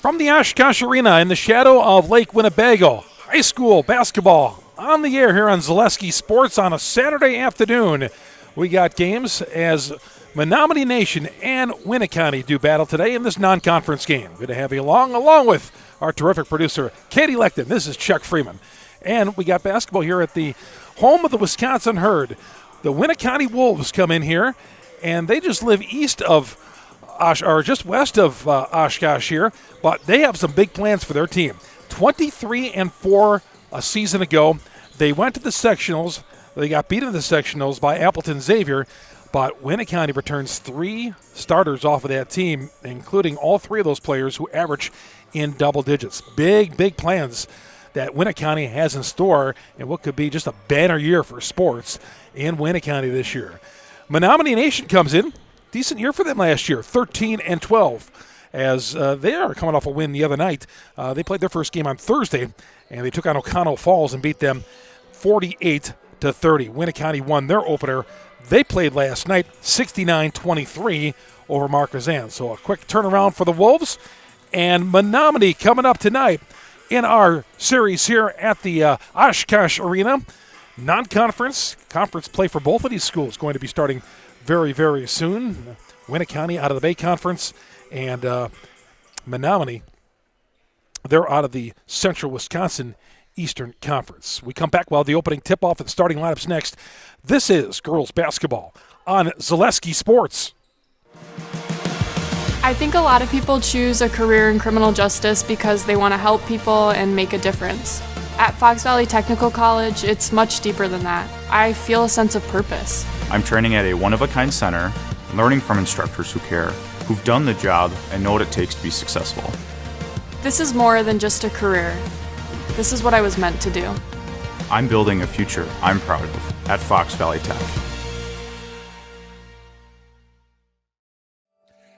From the Oshkosh Arena in the shadow of Lake Winnebago, high school basketball on the air here on Zaleski Sports on a Saturday afternoon. We got games as Menominee Nation and Winneconne do battle today in this non-conference game. Good to have you along with our terrific producer, Katie Leckton. This is Chuck Freeman. And we got basketball here at the home of the Wisconsin Herd. The Winneconne Wolves come in here, and they just live east of or just west of Oshkosh here, but they have some big plans for their team. 23-4 a season ago. They went to the sectionals. They got beaten in the sectionals by Appleton Xavier, but Winneconne returns 3 starters off of that team, including all 3 of those players who average in double digits. Big plans that Winneconne has in store, and what could be just a banner year for sports in Winneconne this year. Menominee Nation comes in. Decent year for them last year, 13-12, as they are coming off a win the other night. They played their first game on Thursday, and they took on O'Connell Falls and beat them 48-30. Winneconne won their opener. They played last night 69-23 over Marquezan. So a quick turnaround for the Wolves. And Menominee coming up tonight in our series here at the Oshkosh Arena. Non-conference, conference play for both of these schools going to be starting very soon. Winneconne out of the Bay Conference, and Menominee, they're out of the Central Wisconsin Eastern Conference. We come back while the opening tip-off and starting lineups next. This is girls basketball on Zaleski Sports. I think a lot of people choose a career in criminal justice because they want to help people and make a difference. At Fox Valley Technical College, it's much deeper than that. I feel a sense of purpose. I'm training at a one-of-a-kind center, learning from instructors who care, who've done the job and know what it takes to be successful. This is more than just a career. This is what I was meant to do. I'm building a future I'm proud of at Fox Valley Tech.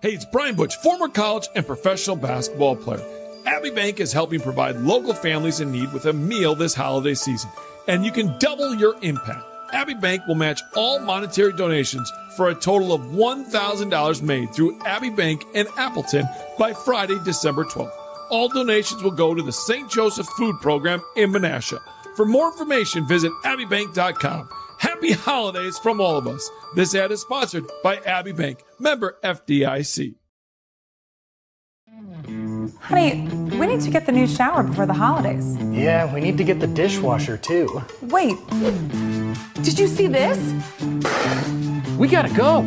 Hey, it's Brian Butch, former college and professional basketball player. Abbey Bank is helping provide local families in need with a meal this holiday season, and you can double your impact. Abbey Bank will match all monetary donations for a total of $1,000 made through Abbey Bank in Appleton by Friday, December 12th. All donations will go to the St. Joseph Food Program in Menasha. For more information, visit abbeybank.com. Happy holidays from all of us. This ad is sponsored by Abbey Bank, member FDIC. Honey, we need to get the new shower before the holidays. Yeah, we need to get the dishwasher too. Wait, did you see this? We gotta go.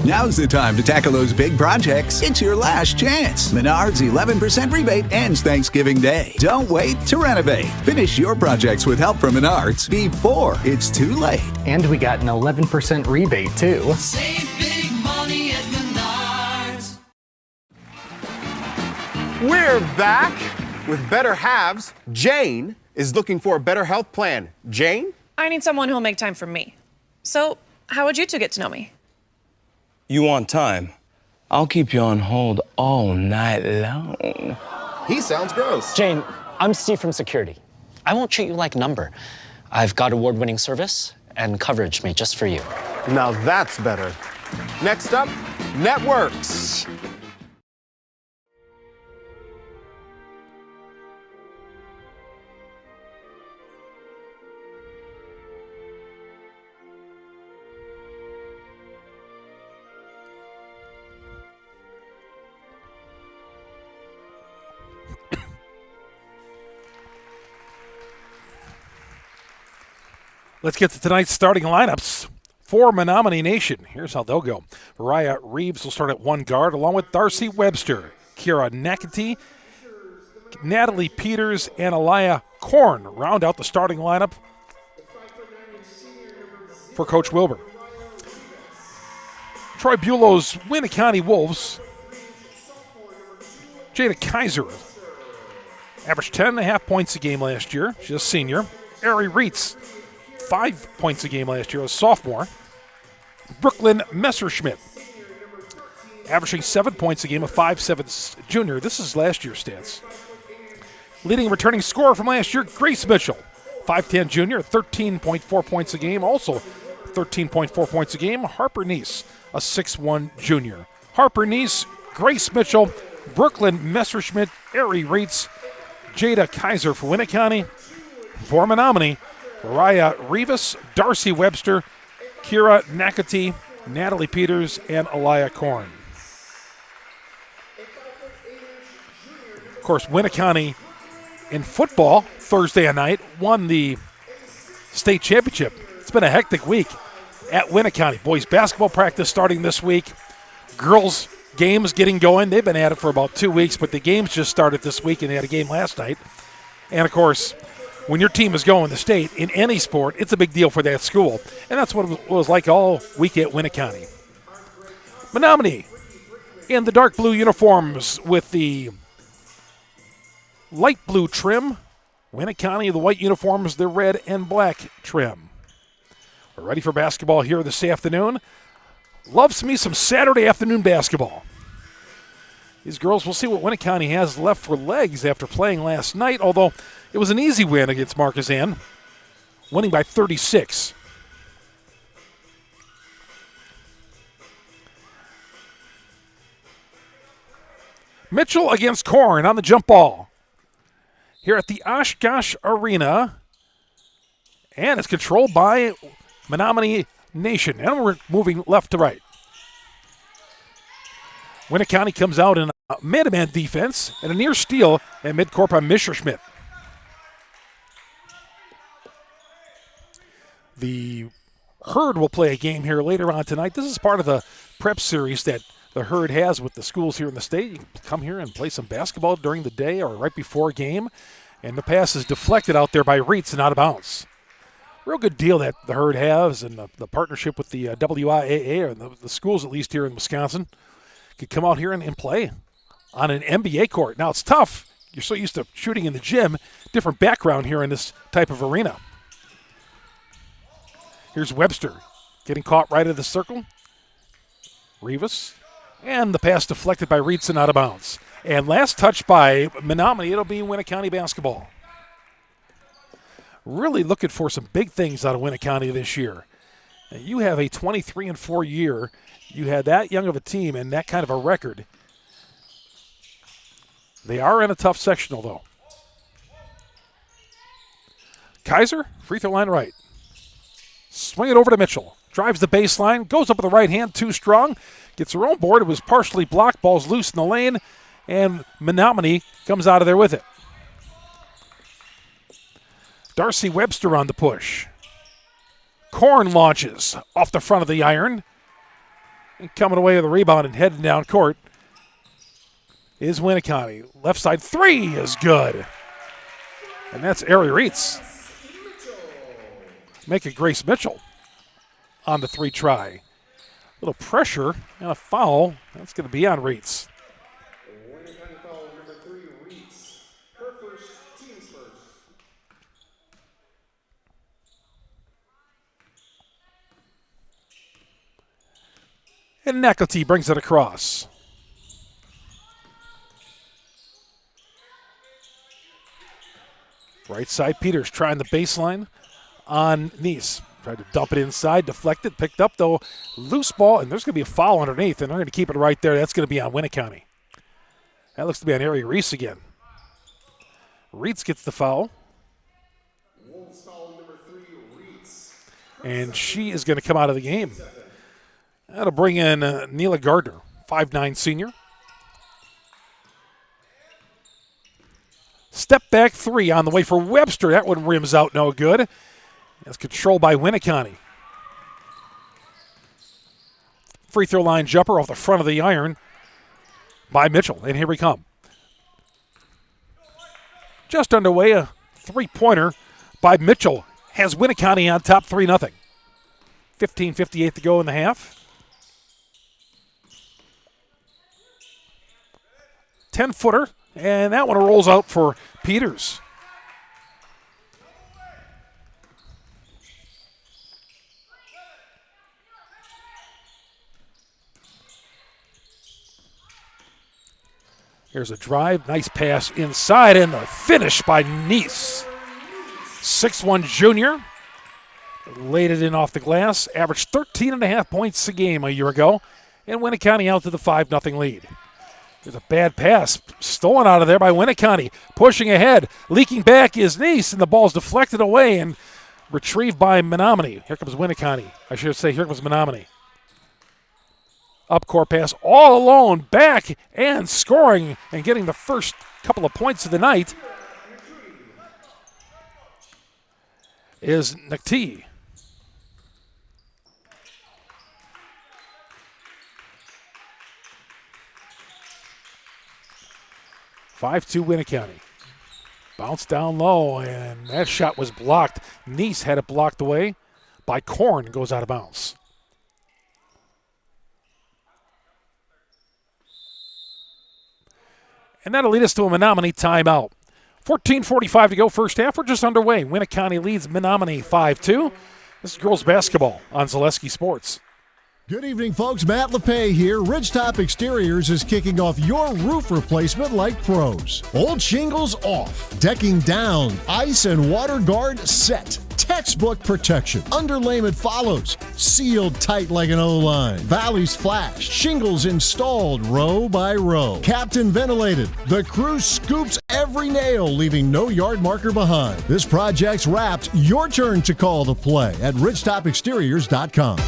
Now's the time to tackle those big projects. It's your last chance. Menards 11% rebate ends Thanksgiving Day. Don't wait to renovate. Finish your projects with help from Menards before it's too late. And we got an 11% rebate too. Save big money at Menards. We're back with better halves. Jane is looking for a better health plan. Jane? I need someone who'll make time for me. So, how would you two get to know me? You want time? I'll keep you on hold all night long. He sounds gross. Jane, I'm Steve from security. I won't treat you like a number. I've got award-winning service and coverage made just for you. Now that's better. Next up, networks. Let's get to tonight's starting lineups for Menominee Nation. Here's how they'll go. Mariah Reeves will start at one guard, along with Darcy Webster, Kira Nakati, Natalie Peters, and Aliyah Korn round out the starting lineup for Coach Wilbur. Troy Bulow's Winneconne Wolves. Jada Kaiser averaged 10.5 points a game last year. She's a senior. Ari Reitz, 5 points a game last year, a sophomore. Brooklyn Messerschmidt, averaging 7 points a game, a 5'7" junior. This is last year's stats. Leading returning scorer from last year, Grace Mitchell, 5'10" junior, 13.4 points a game, also 13.4 points a game. Harper Neese, a 6'1" junior. Harper Neese, Grace Mitchell, Brooklyn Messerschmidt, Ari Reitz, Jada Kaiser for Winneconne. For Menominee, Mariah Rivas, Darcy Webster, Kira Nakati, Natalie Peters, and Aliyah Korn. Of course, Winneconne in football Thursday night won the state championship. It's been a hectic week at Winneconne. Boys basketball practice starting this week. Girls games getting going. They've been at it for about 2 weeks, but the games just started this week, and they had a game last night. And, of course, when your team is going to state in any sport, it's a big deal for that school. And that's what it was like all week at Winneconne. Menominee in the dark blue uniforms with the light blue trim. Winneconne, the white uniforms, the red and black trim. We're ready for basketball here this afternoon. Loves me some Saturday afternoon basketball. These girls, we'll see what Winneconne has left for legs after playing last night, although it was an easy win against Marquezan, winning by 36. Mitchell against Korn on the jump ball here at the Oshkosh Arena, and it's controlled by Menominee Nation, and we're moving left to right. Winneconne comes out in a man-to-man defense and a near steal at midcourt by Messerschmidt. The Herd will play a game here later on tonight. This is part of the prep series that the Herd has with the schools here in the state. You can come here and play some basketball during the day or right before a game, and the pass is deflected out there by Reitz and out of bounds. Real good deal that the Herd has, and the partnership with the WIAA, or the schools at least here in Wisconsin, could come out here and play on an NBA court. Now, it's tough. You're so used to shooting in the gym. Different background here in this type of arena. Here's Webster getting caught right at the circle. Rivas. And the pass deflected by Reitz and out of bounds. And last touch by Menominee. It'll be Winneconne basketball. Really looking for some big things out of Winneconne this year. Now, you have a 23-4 year. You had that young of a team and that kind of a record. They are in a tough sectional, though. Kaiser, free throw line right. Swing it over to Mitchell. Drives the baseline, goes up with the right hand, too strong. Gets her own board. It was partially blocked. Ball's loose in the lane, and Menominee comes out of there with it. Darcy Webster on the push. Korn launches off the front of the iron. And coming away with a rebound and heading down court is Winneconne. Left side three is good. And that's Ari Reitz. Make it Grace Mitchell on the three try. A little pressure and a foul. That's going to be on Reitz. Winneconne foul number 3, Reitz. Her first, team's first. And Nakati brings it across. Right side, Peters trying the baseline on Nice. Tried to dump it inside, deflected, picked up, though, loose ball, and there's going to be a foul underneath, and they're going to keep it right there. That's going to be on Winneconne. That looks to be on Ari Reitz again. Reitz gets the foul. Wolves foul number 3, Reitz. And she is going to come out of the game. That'll bring in Neela Gardner, 5'9" senior. Step back three on the way for Webster. That one rims out no good. That's controlled by Winneconne. Free throw line jumper off the front of the iron by Mitchell. And here we come. Just underway, a three-pointer by Mitchell has Winneconne on top 3-0. 15:58 to go in the half. 10-footer, and that one rolls out for Peters. Here's a drive, nice pass inside, and the finish by Nice. 6'1" junior. Laid it in off the glass, averaged 13.5 points a game a year ago, and Winneconne out to the 5-0 lead. There's a bad pass stolen out of there by Winneconne. Pushing ahead. Leaking back is Nice, and the ball's deflected away and retrieved by Menominee. Here comes Winneconne. I should say, here comes Menominee. Up court pass all alone, back and scoring and getting the first couple of points of the night is Nakti. (5-2) Winneconne. Bounce down low, and that shot was blocked. Nice had it blocked away by Korn, goes out of bounds. And that'll lead us to a Menominee timeout. 14:45 to go, first half. We're just underway. Winneconne leads Menominee 5-2. This is girls basketball on Zaleski Sports. Good evening, folks. Matt LePay here. Ridgetop Exteriors is kicking off your roof replacement like pros. Old shingles off, decking down, ice and water guard set. Textbook protection. Underlayment follows. Sealed tight like an O-line. Valleys flashed. Shingles installed row by row. Captain ventilated. The crew scoops every nail, leaving no yard marker behind. This project's wrapped. Your turn to call the play at ridgetopexteriors.com.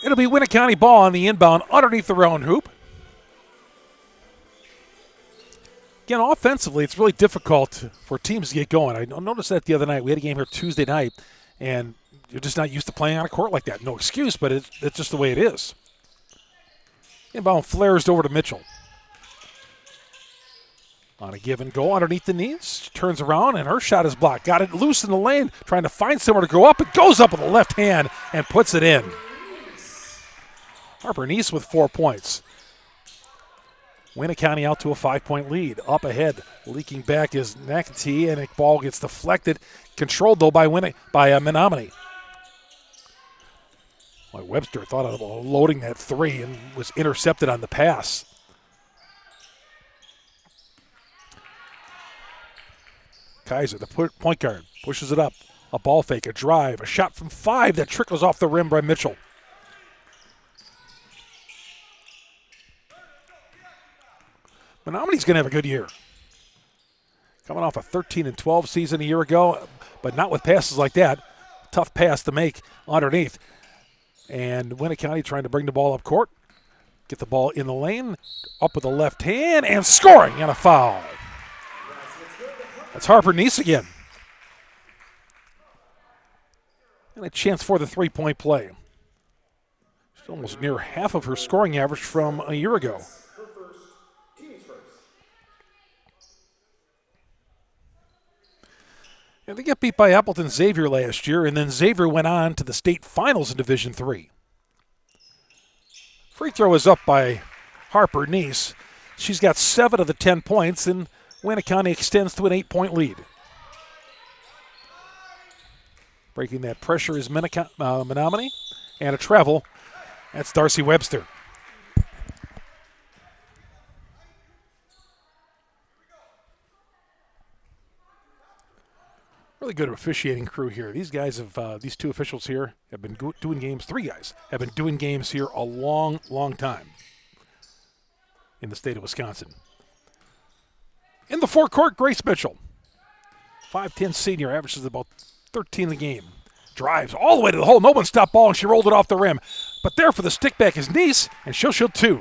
It'll be Winneconne ball on the inbound underneath their own hoop. Again, offensively, it's really difficult for teams to get going. I noticed that the other night. We had a game here Tuesday night, and you're just not used to playing on a court like that. No excuse, but it's just the way it is. Inbound flares over to Mitchell. On a give and go underneath the knees. She turns around, and her shot is blocked. Got it loose in the lane, trying to find somewhere to go up. It goes up with the left hand and puts it in. Harper Nice with 4 points. Winneconne out to a 5-point lead. Up ahead, leaking back is Nakati, and the ball gets deflected. Controlled, though, by Menominee. Well, Webster thought of loading that three and was intercepted on the pass. Kaiser, the point guard, pushes it up. A ball fake, a drive, a shot from 5 that trickles off the rim by Mitchell. Menominee's going to have a good year. Coming off a 13-12 season a year ago, but not with passes like that. Tough pass to make underneath. And Winneconne trying to bring the ball up court. Get the ball in the lane. Up with the left hand and scoring and a foul. That's Harper Nice again. And a chance for the three-point play. She's almost near half of her scoring average from a year ago. And they get beat by Appleton Xavier last year, and then Xavier went on to the state finals in Division III. Free throw is up by Harper Nice. She's got 7 of the 10 points, and Winneconne extends to an 8-point lead. Breaking that pressure is Menominee, and a travel. That's Darcy Webster. Really good officiating crew here. These guys have, these two officials here have been doing games, 3 guys have been doing games here a long, long time in the state of Wisconsin. In the forecourt, Grace Mitchell. 5'10" senior, averages about 13 a game. Drives all the way to the hole. No one stopped ball, and she rolled it off the rim. But there for the stick back is Nice, and she'll shoot 2.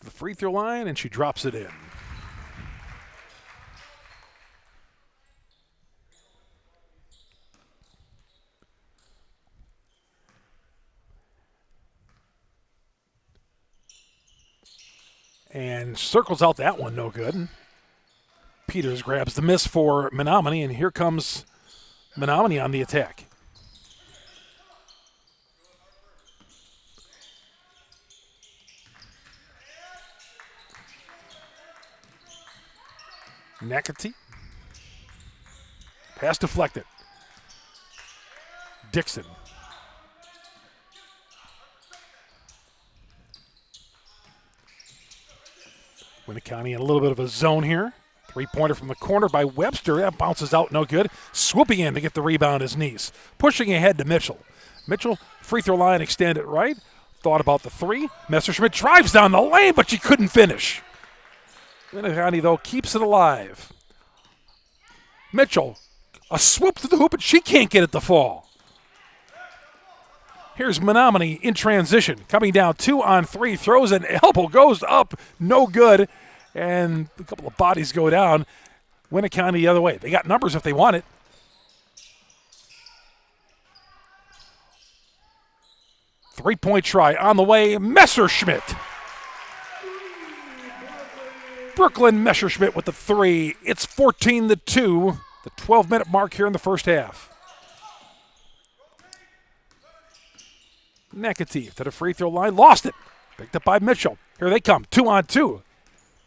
The free throw line, and she drops it in. And circles out that one, no good. Peters grabs the miss for Menominee, and here comes Menominee on the attack. Nakati. Pass deflected. Dixon. Winneconne in a little bit of a zone here. Three-pointer from the corner by Webster. That bounces out, no good. Swooping in to get the rebound is Nice. Pushing ahead to Mitchell. Mitchell, free throw line extended right. Thought about the three. Messerschmidt drives down the lane, but she couldn't finish. Winneconne, though, keeps it alive. Mitchell, a swoop to the hoop, and she can't get it to fall. Here's Menominee in transition. Coming down 2-on-3, throws an elbow, goes up, no good. And a couple of bodies go down. Winneconne the other way. They got numbers if they want it. Three-point try on the way. Messerschmidt. Brooklyn Messerschmidt with the three. It's 14-2. The 12-minute mark here in the first half. Nakati to the free throw line. Lost it. Picked up by Mitchell. Here they come. 2-on-2.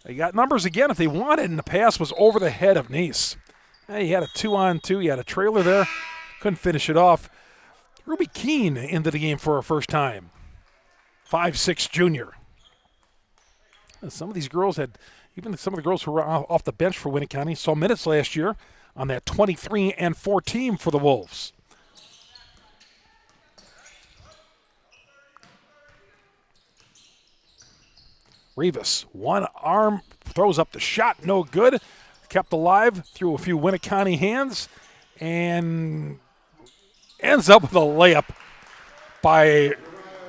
They got numbers again if they wanted, and the pass was over the head of Nice. He had a 2-on-2. He had a trailer there. Couldn't finish it off. Ruby Keene into the game for her first time. 5'6" junior. And some of these girls had, even some of the girls who were off the bench for Winneconne, saw minutes last year on that 23-4 team for the Wolves. Rivas, one arm, throws up the shot, no good. Kept alive through a few Winneconne hands and ends up with a layup by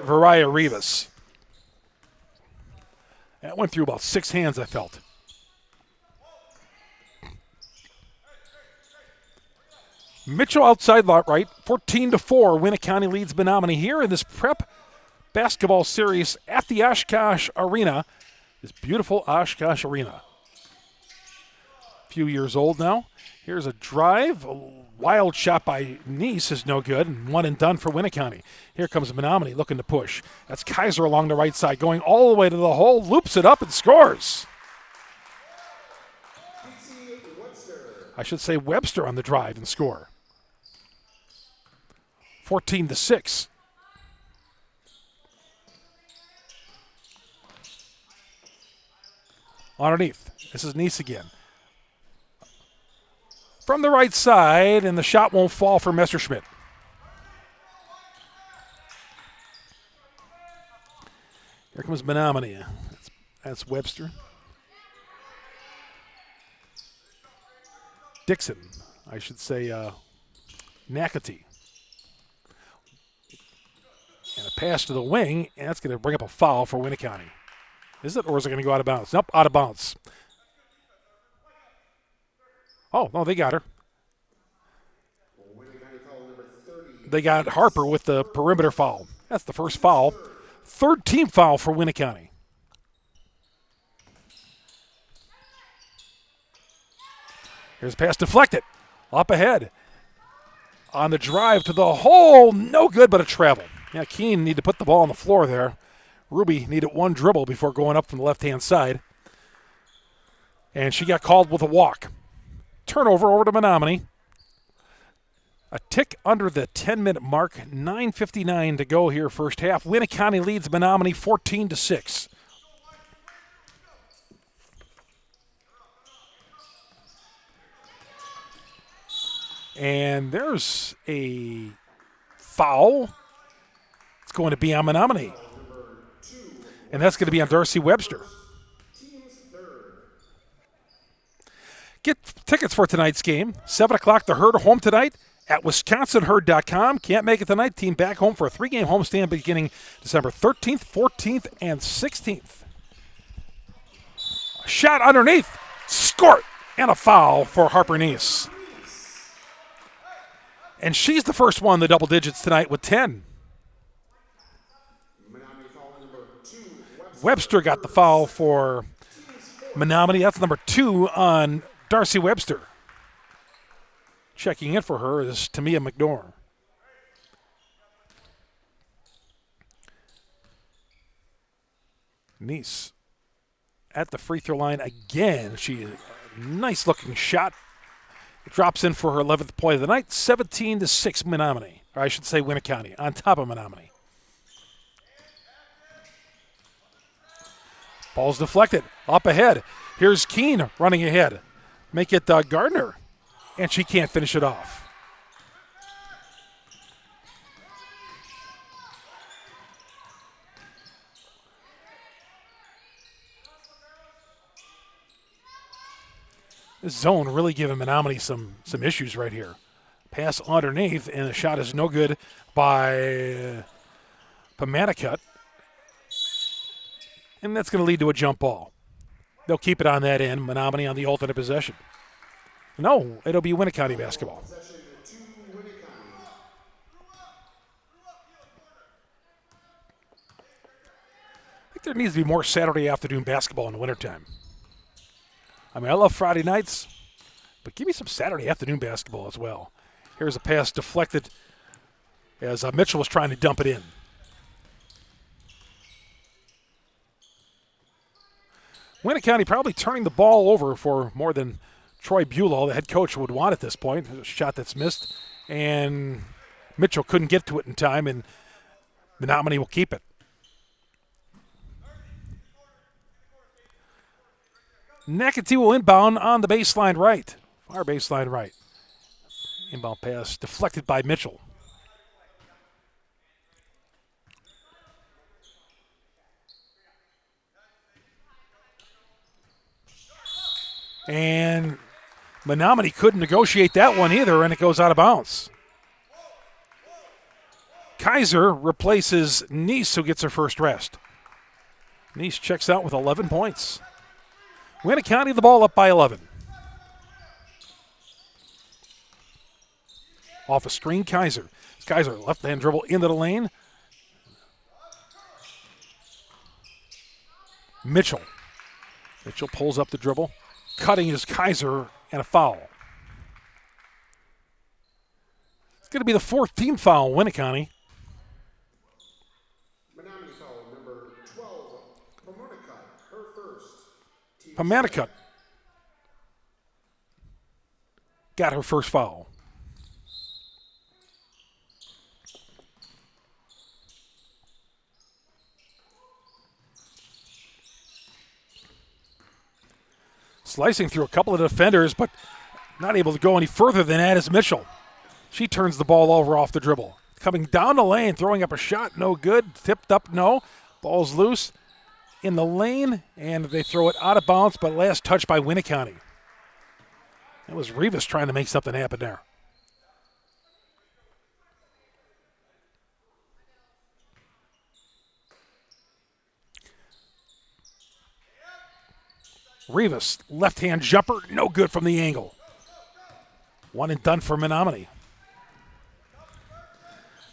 Variah Rivas. That went through about 6 hands, I felt. Mitchell outside lot right, 14-4. Winneconne leads Menominee here in this prep basketball series at the Oshkosh Arena. This beautiful Oshkosh Arena. A few years old now. Here's a drive. A wild shot by Nice is no good, and one and done for Winneconne. Here comes Menominee looking to push. That's Kaiser along the right side, going all the way to the hole, loops it up and scores. I should say Webster on the drive and score. 14-6. Underneath, this is Nice again. From the right side, and the shot won't fall for Messerschmidt. Here comes Menominee. That's Webster. Dixon, I should say Nakati. And a pass to the wing, and that's going to bring up a foul for Winneconne. Is it, or is it going to go out of bounds? Nope, out of bounds. Oh, no, they got her. They got Harper with the perimeter foul. That's the first foul. Third team foul for Winneconne. Here's a pass deflected. Up ahead. On the drive to the hole. No good, but a travel. Yeah, Keene need to put the ball on the floor there. Ruby needed one dribble before going up from the left-hand side. And she got called with a walk. Turnover over to Menominee. A tick under the 10-minute mark. 9:59 to go here first half. Winneconne leads Menominee 14-6. And there's a foul. It's going to be on Menominee. And that's going to be on Darcy Webster. Get tickets for tonight's game. 7 o'clock, the Herd home tonight at WisconsinHerd.com. Can't make it tonight. Team back home for a 3-game homestand beginning December 13th, 14th, and 16th. A shot underneath. Score! And a foul for Harper Nice. And she's the first one in the double digits tonight with 10. Webster got the foul for Menominee. That's number 2 on Darcy Webster. Checking in for her is Tamia McDorr. Nice at the free throw line again. She Nice looking shot. It drops in for her 11th point of the night. 17-6 Menominee. Or I should say Winneconne on top of Menominee. Ball's deflected. Up ahead. Here's Keene running ahead. Make it Gardner. And she can't finish it off. This zone really giving Menominee some issues right here. Pass underneath, and the shot is no good by Pamanicott. And that's going to lead to a jump ball. They'll keep it on that end. Menominee on the alternate possession. No, it'll be Winneconne basketball. I think there needs to be more Saturday afternoon basketball in the wintertime. I mean, I love Friday nights, but give me some Saturday afternoon basketball as well. Here's a pass deflected as Mitchell was trying to dump it in. Winneconne probably turning the ball over for more than Troy Bulow, the head coach, would want at this point. A shot that's missed, and Mitchell couldn't get to it in time, and Menominee will keep it. McAtee will inbound on the baseline right. Far baseline right. Inbound pass deflected by Mitchell. And Menominee couldn't negotiate that one either, and it goes out of bounds. Kaiser replaces Neese, who gets her first rest. Neese checks out with 11 points. Winneconne the ball up by 11. Off a screen, Kaiser. Kaiser left-hand dribble into the lane. Mitchell. Mitchell pulls up the dribble. Cutting is Kaiser, and a foul. It's going to be the fourth team foul, Winneconne. Menominee foul number 12, Pamanicott, her first. Pamanicott got her first foul. Slicing through a couple of defenders, but not able to go any further than that is Mitchell. She turns the ball over off the dribble. Coming down the lane, throwing up a shot, no good. Tipped up, no. Ball's loose in the lane, and they throw it out of bounds, but last touch by Winneconne. That was Rivas trying to make something happen there. Rivas, left-hand jumper, no good from the angle. One and done for Menominee.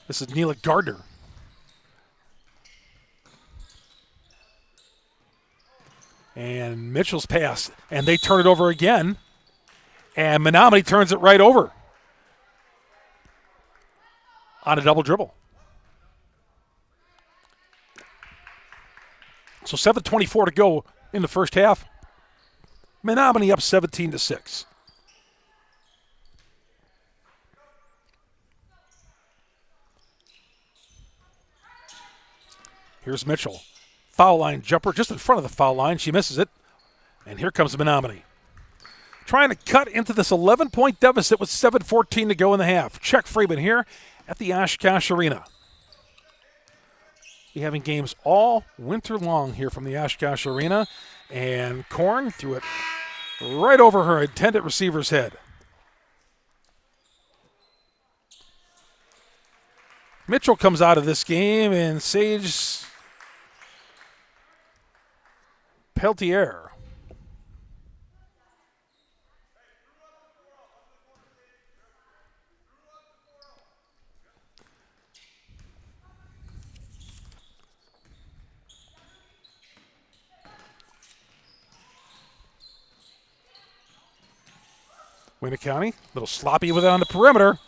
This is Neela Gardner. And Mitchell's pass, and they turn it over again. And Menominee turns it right over on a double dribble. So 7:24 to go in the first half. Menominee up 17-6. Here's Mitchell. Foul line jumper just in front of the foul line. She misses it. And here comes Menominee. Trying to cut into this 11-point deficit with 7:14 to go in the half. Chuck Freeman here at the Oshkosh Arena. We're having games all winter long here from the Oshkosh Arena. And Korn threw it right over her intended receiver's head. Mitchell comes out of this game, and Sage Peltier. Winneconne, a little sloppy with it on the perimeter,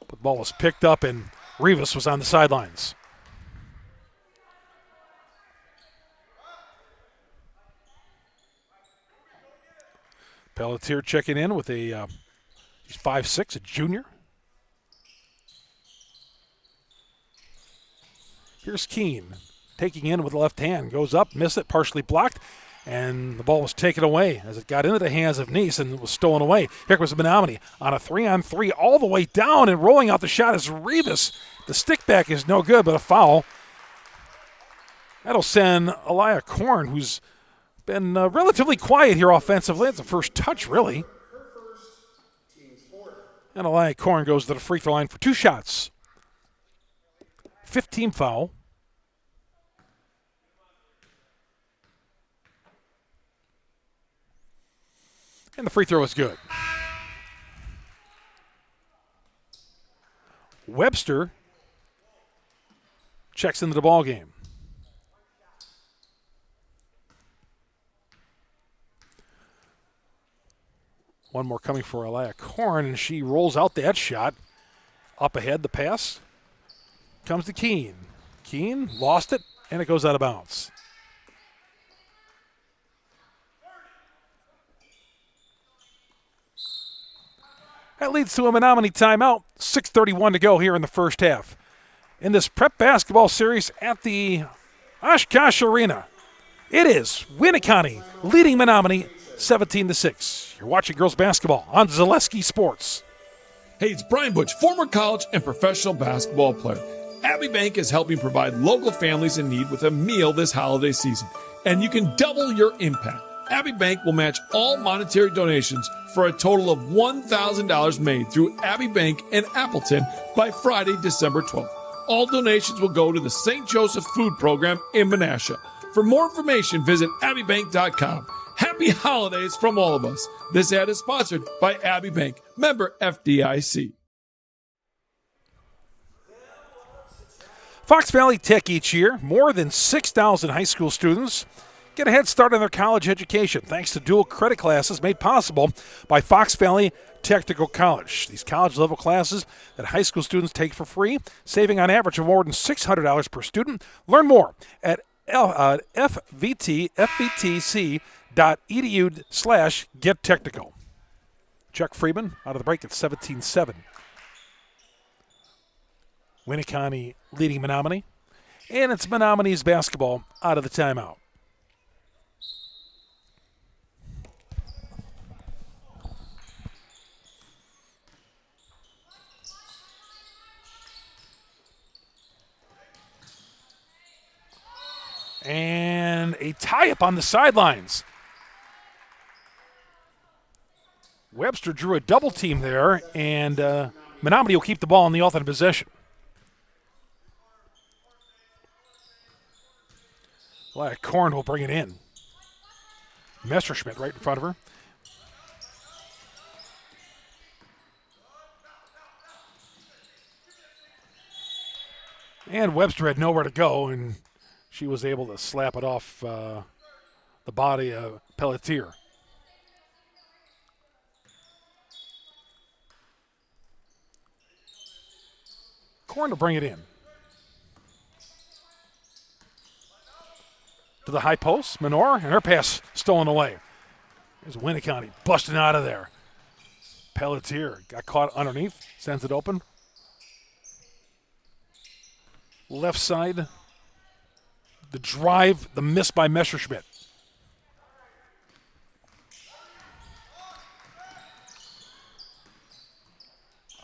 but the ball was picked up and Rivas was on the sidelines. Pelletier checking in with he's 5'6", a junior. Here's Keene taking in with the left hand. Goes up, missed it, partially blocked, and the ball was taken away as it got into the hands of Neese and was stolen away. Here comes Menominee on a 3-on-3 all the way down, and rolling out the shot is Rivas. The stick back is no good, but a foul. That'll send Elia Korn, who's been relatively quiet here offensively. It's the first touch, really. And Elia Korn goes to the free throw line for 2 shots. 15 foul. And the free throw is good. Webster checks into the ball game. One more coming for Elia Korn, and she rolls out that shot. Up ahead, the pass comes to Keene. Keene lost it, and it goes out of bounds. That leads to a Menominee timeout. 6:31 to go here in the first half. In this prep basketball series at the Oshkosh Arena, it is Winneconne leading Menominee 17-6. You're watching girls basketball on Zaleski Sports. Hey, it's Brian Butch, former college and professional basketball player. Abbey Bank is helping provide local families in need with a meal this holiday season, and you can double your impact. Abbey Bank will match all monetary donations for a total of $1,000 made through Abbey Bank in Appleton by Friday, December 12th. All donations will go to the St. Joseph Food Program in Menasha. For more information, visit abbeybank.com. Happy holidays from all of us. This ad is sponsored by Abbey Bank, member FDIC. Fox Valley Tech each year, more than 6,000 high school students get a head start on their college education thanks to dual credit classes made possible by Fox Valley Technical College. These college-level classes that high school students take for free, saving on average of more than $600 per student. Learn more at fvtc.edu/gettechnical. Chuck Freeman out of the break at 17-7. Winneconne leading Menominee. And it's Menominee's basketball out of the timeout. And a tie-up on the sidelines. Webster drew a double team there, and Menominee will keep the ball in the offensive possession. Korn will bring it in. Messerschmidt right in front of her. And Webster had nowhere to go, and she was able to slap it off the body of Pelletier. Korn to bring it in. To the high post, Menor, and her pass stolen away. There's Winneconne busting out of there. Pelletier got caught underneath, sends it open. Left side, the drive, the miss by Messerschmidt.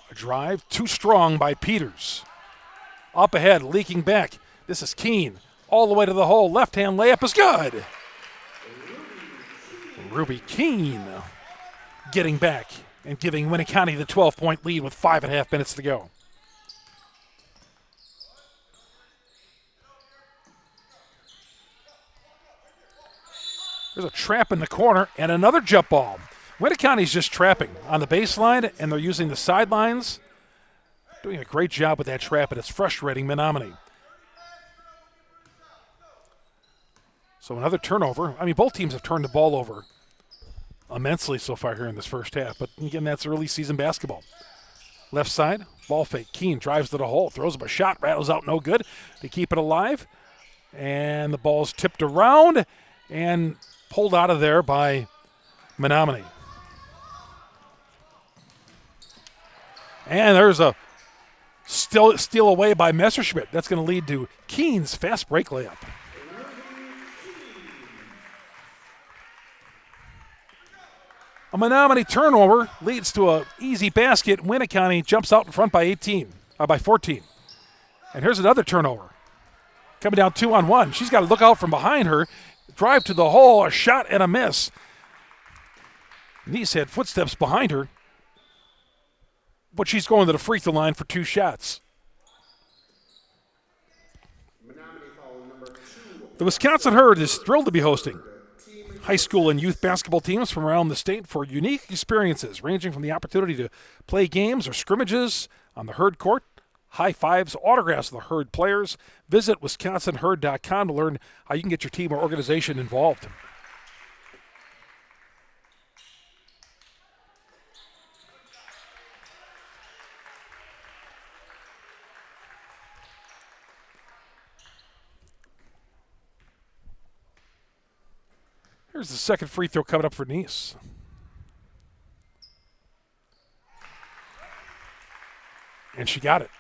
A drive, too strong by Peters. Up ahead, leaking back. This is Keene. All the way to the hole. Left-hand layup is good. Ruby Keene getting back and giving Winneconne the 12-point lead with 5.5 minutes to go. There's a trap in the corner and another jump ball. Winneconne's just trapping on the baseline, and they're using the sidelines. Doing a great job with that trap, and it's frustrating Menominee. So another turnover. I mean, both teams have turned the ball over immensely so far here in this first half. But again, that's early season basketball. Left side, ball fake. Keene drives to the hole, throws up a shot, rattles out no good. They keep it alive. And the ball's tipped around and pulled out of there by Menominee. And there's a steal away by Messerschmidt. That's going to lead to Keene's fast break layup. A Menominee turnover leads to an easy basket. Winneconne jumps out in front by 14. And here's another turnover. Coming down 2-on-1. She's got to look out from behind her. Drive to the hole, a shot and a miss. Nice had footsteps behind her, but she's going to the free throw line for 2 shots. The Wisconsin Herd is thrilled to be hosting high school and youth basketball teams from around the state for unique experiences, ranging from the opportunity to play games or scrimmages on the Herd court, high fives, autographs of the Herd players. Visit wisconsinherd.com to learn how you can get your team or organization involved. Here's the second free throw coming up for Nice. And she got it.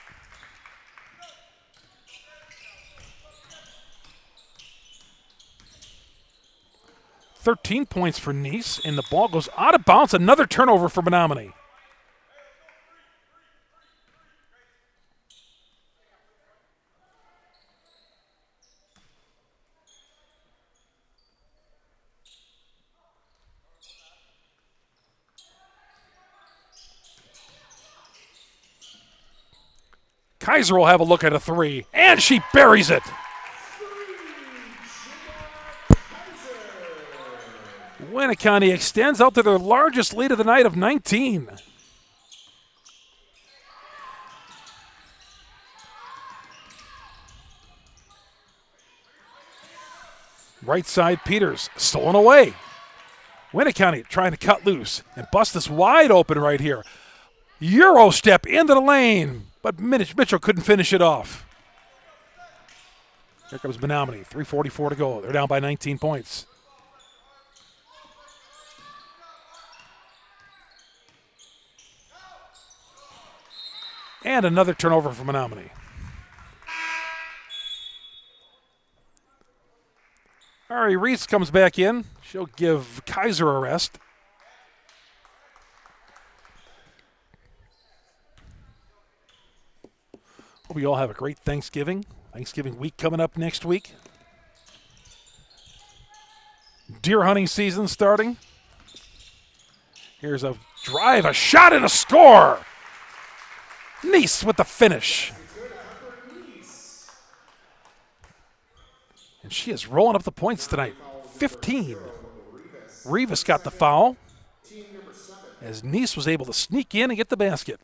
£13 for Nice, and the ball goes out of bounds. Another turnover for Menominee. Kaiser will have a look at a 3, and she buries it. Winneconne extends out to their largest lead of the night of 19. Right side, Peters, stolen away. Winneconne trying to cut loose and bust this wide open right here. Euro step into the lane, but Mitchell couldn't finish it off. Here comes Menominee, 3:44 to go. They're down by 19 points. And another turnover for Menominee. Ari Reese comes back in. She'll give Kaiser a rest. Hope you all have a great Thanksgiving. Thanksgiving week coming up next week. Deer hunting season starting. Here's a drive, a shot, and a score. Nice with the finish. And she is rolling up the points tonight. 15. Rivas got the foul as Nice was able to sneak in and get the basket.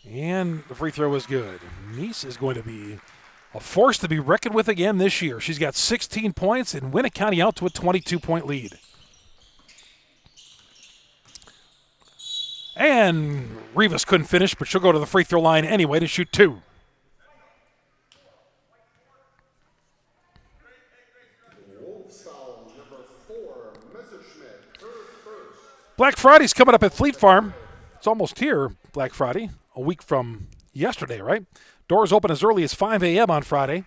And the free throw was good. Nice is going to be a force to be reckoned with again this year. She's got 16 points and Winneconne out to a 22-point lead. And Rivas couldn't finish, but she'll go to the free throw line anyway to shoot 2. Black Friday's coming up at Fleet Farm. It's almost here, Black Friday, a week from yesterday, right? Doors open as early as 5 a.m. on Friday.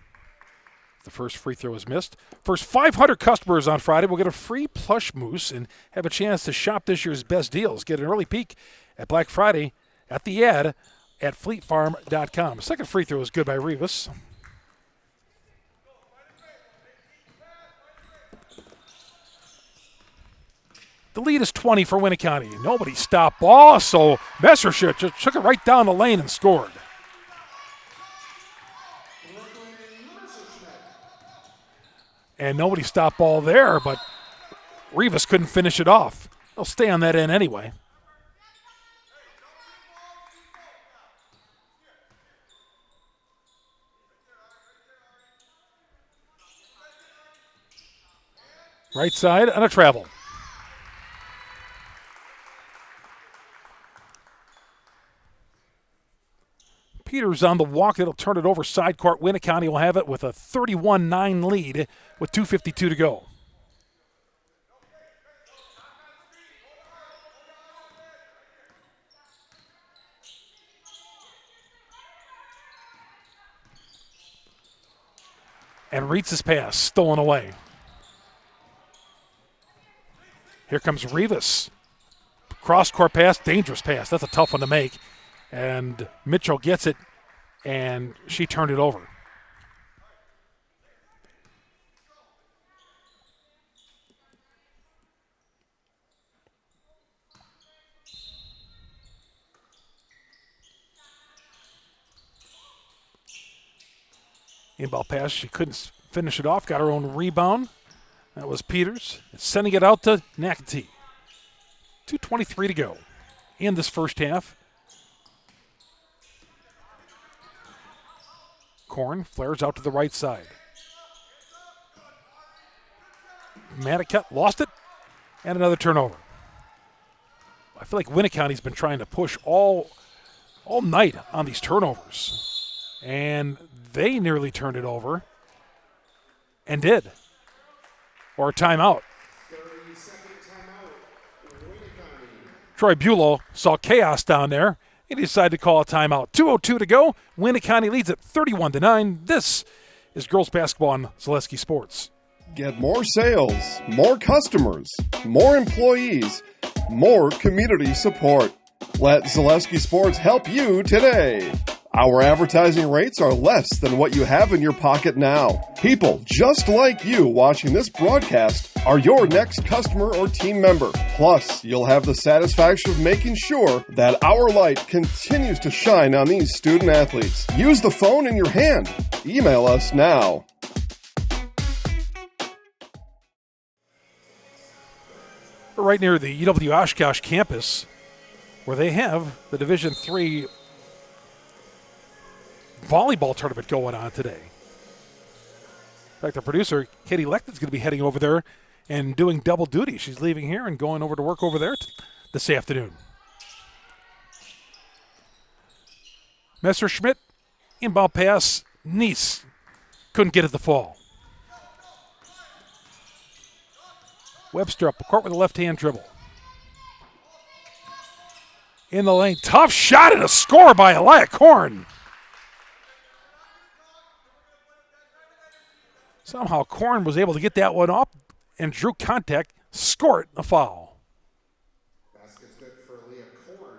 The first free throw was missed. First 500 customers on Friday will get a free plush moose and have a chance to shop this year's best deals. Get an early peek at Black Friday at the ad at fleetfarm.com. Second free throw was good by Rivas. The lead is 20 for Winneconne. Nobody stopped ball, so Messerschmidt just took it right down the lane and scored. And nobody stopped ball there, but Rivas couldn't finish it off. They'll stay on that end anyway. Right side and a travel. Peters on the walk. It'll turn it over side court. Winneconne will have it with a 31-9 lead with 2:52 to go. And Reitz's pass stolen away. Here comes Rivas. Cross-court pass, dangerous pass. That's a tough one to make. And Mitchell gets it, and she turned it over. Inbound pass, she couldn't finish it off, got her own rebound. That was Peters. Sending it out to Nakati. 2:23 to go in this first half. Korn flares out to the right side. Manicut lost it, and another turnover. I feel like Winneconne's been trying to push all night on these turnovers. And they nearly turned it over and did. Or a timeout. Troy Bulow saw chaos down there and he decided to call a timeout. 2:02 to go. Winneconne leads at 31-9. This is girls basketball on Zaleski Sports. Get more sales, more customers, more employees, more community support. Let Zaleski Sports help you today. Our advertising rates are less than what you have in your pocket now. People just like you watching this broadcast are your next customer or team member. Plus, you'll have the satisfaction of making sure that our light continues to shine on these student athletes. Use the phone in your hand. Email us now. We're right near the UW Oshkosh campus where they have the Division III volleyball tournament going on today. In fact, the producer, Katie Lechton's going to be heading over there and doing double duty. She's leaving here and going over to work over there this afternoon. Messerschmidt, inbound pass, Nice couldn't get it to fall. Webster up the court with a left-hand dribble. In the lane, tough shot and a score by Elia Korn. Somehow Korn was able to get that one up and drew contact, scored a foul. Basket's good for Leah Korn.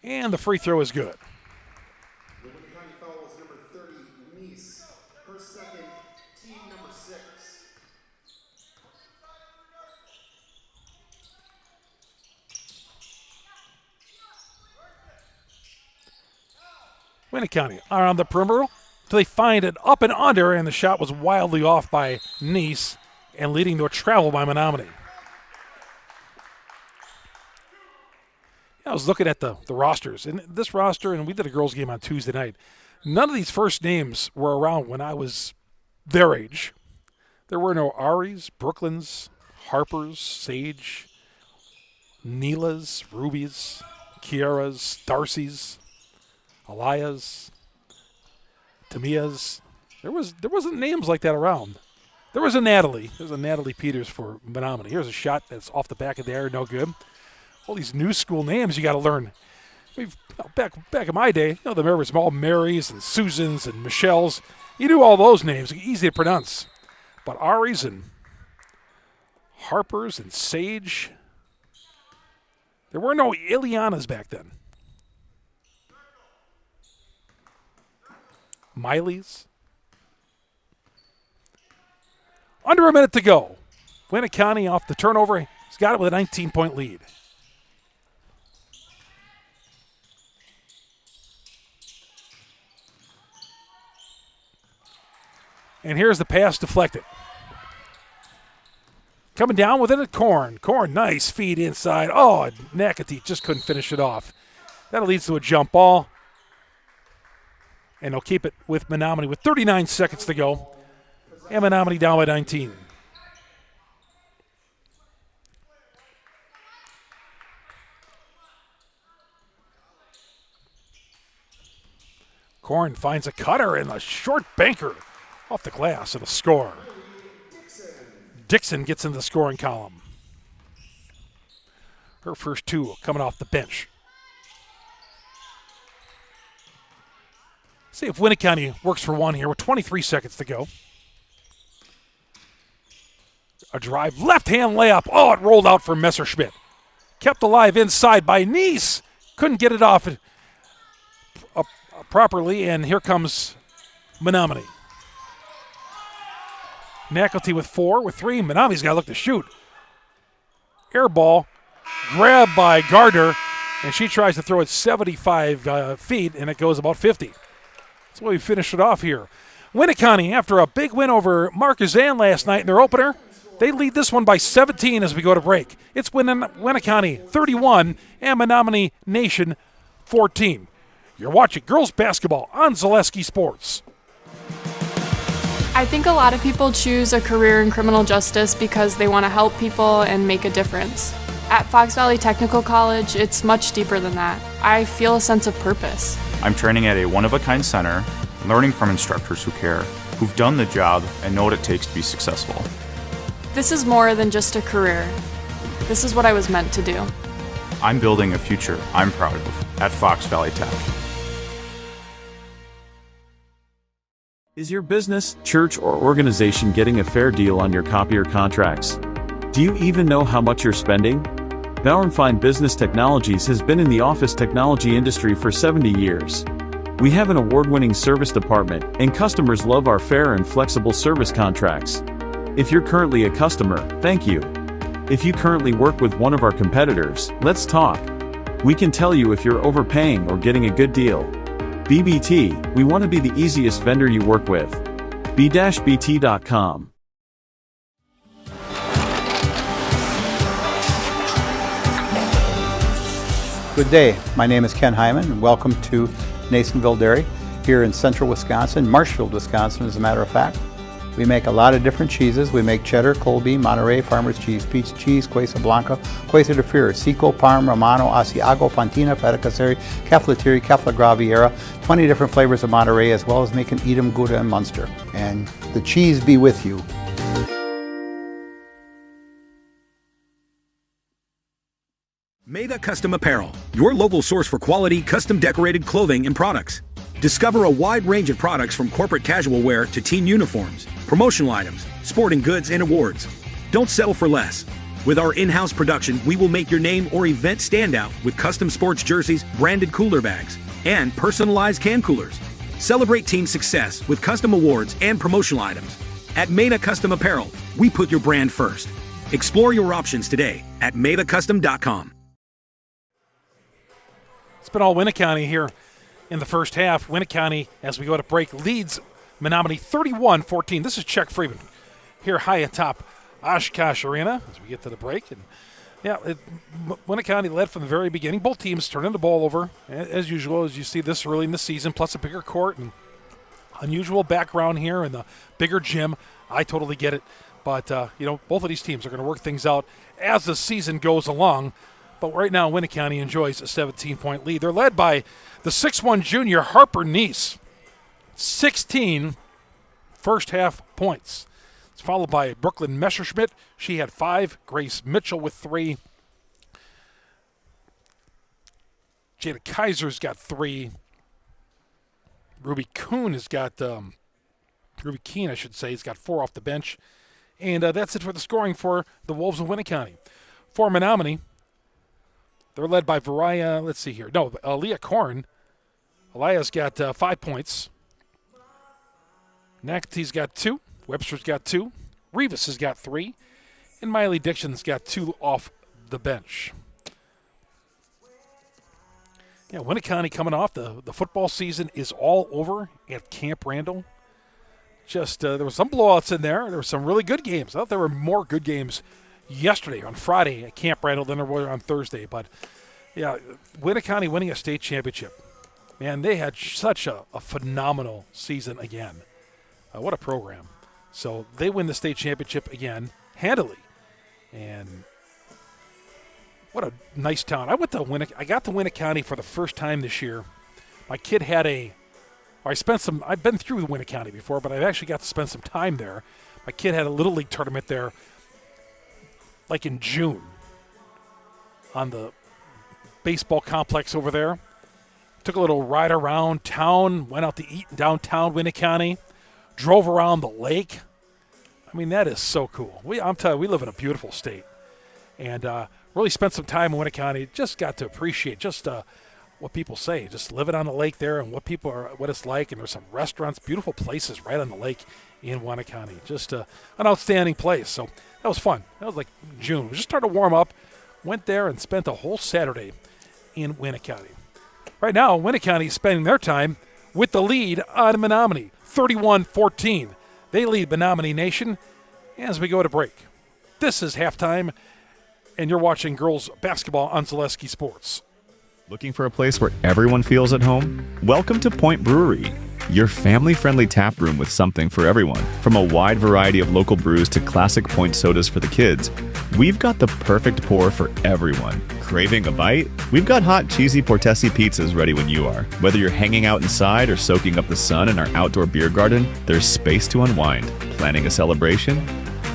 And the free throw is good. The Winneconne foul was number 30, Nice. Her second, team number 6. Winneconne are on the perimeter until they find it up and under, and the shot was wildly off by Nice and leading to a travel by Menominee. I was looking at the rosters, and this roster, and we did a girls' game on Tuesday night. None of these first names were around when I was their age. There were no Aries, Brooklyns, Harpers, Sage, Neelas, Rubies, Kiaras, Darcys, Elias, Tamias. There wasn't names like that around. There was a Natalie. There's a Natalie Peters for Menominee. Here's a shot that's off the back of the air, no good. All these new school names you got to learn. Back in my day, there was all Marys and Susans and Michelles. You knew all those names, easy to pronounce. But Aries and Harpers and Sage, there were no Ileanas back then. Miley's. Under a minute to go. Winneconne off the turnover. He's got it with a 19-point lead. And here's the pass deflected. Coming down with it at Korn. Korn, nice feed inside. Oh, Nakati just couldn't finish it off. That leads to a jump ball. And they'll keep it with Menominee with 39 seconds to go. And Menominee down by 19. Korn finds a cutter and a short banker off the glass and a score. Dixon gets in the scoring column. Her first 2 coming off the bench. See if Winneconne works for one here with 23 seconds to go. A drive, left-hand layup. Oh, it rolled out for Messerschmidt. Kept alive inside by Nice. Couldn't get it off properly, and here comes Menominee. McElty with 4, with 3. Menominee's got to look to shoot. Air ball, grabbed by Gardner, and she tries to throw it 75 feet, and it goes about 50. That's why we finished it off here. Winneconne, after a big win over Marquezan last night in their opener, they lead this one by 17 as we go to break. It's Winneconne 31 and Menominee Nation 14. You're watching girls basketball on Zaleski Sports. I think a lot of people choose a career in criminal justice because they want to help people and make a difference. At Fox Valley Technical College, it's much deeper than that. I feel a sense of purpose. I'm training at a one-of-a-kind center, learning from instructors who care, who've done the job and know what it takes to be successful. This is more than just a career. This is what I was meant to do. I'm building a future I'm proud of at Fox Valley Tech. Is your business, church, or organization getting a fair deal on your copier contracts? Do you even know how much you're spending? Bauer & Fine Business Technologies has been in the office technology industry for 70 years. We have an award-winning service department, and customers love our fair and flexible service contracts. If you're currently a customer, thank you. If you currently work with one of our competitors, let's talk. We can tell you if you're overpaying or getting a good deal. BBT, we want to be the easiest vendor you work with. b-bt.com. Good day, my name is Ken Hyman and welcome to Nasonville Dairy here in central Wisconsin, Marshfield, Wisconsin as a matter of fact. We make a lot of different cheeses. We make cheddar, Colby, Monterey, Farmer's Cheese, Peach Cheese, Quesa Blanca, Quesa de Fear, Seco, Parm, Romano, Asiago, Fontina, Feta Caseri, Caflatiri, Cafla Graviera, 20 different flavors of Monterey, as well as making Edam, Gouda, and Munster. And the cheese be with you. Maida Custom Apparel, your local source for quality, custom decorated clothing and products. Discover a wide range of products from corporate casual wear to team uniforms, promotional items, sporting goods, and awards. Don't settle for less. With our in-house production, we will make your name or event stand out with custom sports jerseys, branded cooler bags, and personalized can coolers. Celebrate team success with custom awards and promotional items. At Maida Custom Apparel, we put your brand first. Explore your options today at maidacustom.com. It's been all Winneconne here in the first half. Winneconne, as we go to break, leads Menominee 31-14. This is Chuck Freeman here high atop Oshkosh Arena as we get to the break. And yeah, Winneconne led from the very beginning. Both teams turning the ball over as usual, as you see this early in the season, plus a bigger court and unusual background here and the bigger gym. I totally get it. But, both of these teams are going to work things out as the season goes along. But right now, Winneconne enjoys a 17-point lead. They're led by the 6'1 junior Harper Neese. 16 first-half points. It's followed by Brooklyn Messerschmidt. She had 5. Grace Mitchell with 3. Jada Kaiser's got 3. Ruby Keene has got 4 off the bench. And that's it for the scoring for the Wolves of Winneconne. For Menominee, they're led by Leah Korn. Elias got 5 points. Nakete's got 2. Webster's got 2. Rivas has got 3. And Miley Dixon's got 2 off the bench. Yeah, Winneconne coming off. The football season is all over at Camp Randall. There were some blowouts in there. There were some really good games. I thought there were more good games yesterday on Friday at Camp Randall than there were on Thursday. But, yeah, Winneconne winning a state championship. Man, they had such a phenomenal season again. What a program. So they win the state championship again handily. And what a nice town. I got to Winneconne for the first time this year. My kid had I've been through Winneconne before, but I've actually got to spend some time there. My kid had a Little League tournament there like in June on the baseball complex over there. Took a little ride around town, went out to eat in downtown Winneconne, drove around the lake. I mean, that is so cool. I'm telling you, we live in a beautiful state. And really spent some time in Winneconne. Just got to appreciate just what people say, just living on the lake there and what it's like. And there's some restaurants, beautiful places right on the lake in Winneconne. Just an outstanding place. So that was fun. That was like June. We just started to warm up. Went there and spent a whole Saturday in Winneconne. Right now, Winneconne is spending their time with the lead on Menominee, 31-14. They lead Menominee Nation as we go to break. This is halftime, and you're watching girls basketball on Zaleski Sports. Looking for a place where everyone feels at home? Welcome to Point Brewery, your family-friendly tap room with something for everyone. From a wide variety of local brews to classic Point sodas for the kids, we've got the perfect pour for everyone. Craving a bite? We've got hot, cheesy Portesi pizzas ready when you are. Whether you're hanging out inside or soaking up the sun in our outdoor beer garden, there's space to unwind. Planning a celebration?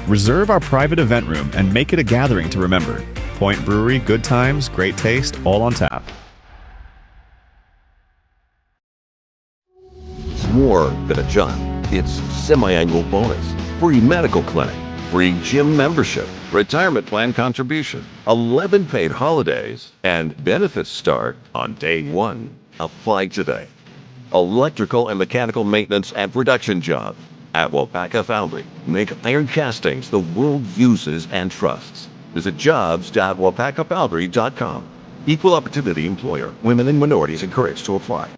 Reserve our private event room and make it a gathering to remember. Point Brewery, good times, great taste, all on tap. It's more than a job. It's semi-annual bonus, free medical clinic, free gym membership, retirement plan contribution, 11 paid holidays, and benefits start on day 1. Apply today. Electrical and mechanical maintenance and production job at WIAA Foundry. Make iron castings the world uses and trusts. Visit jobs.wapakafoundry.com. Equal opportunity employer. Women and minorities encouraged to apply.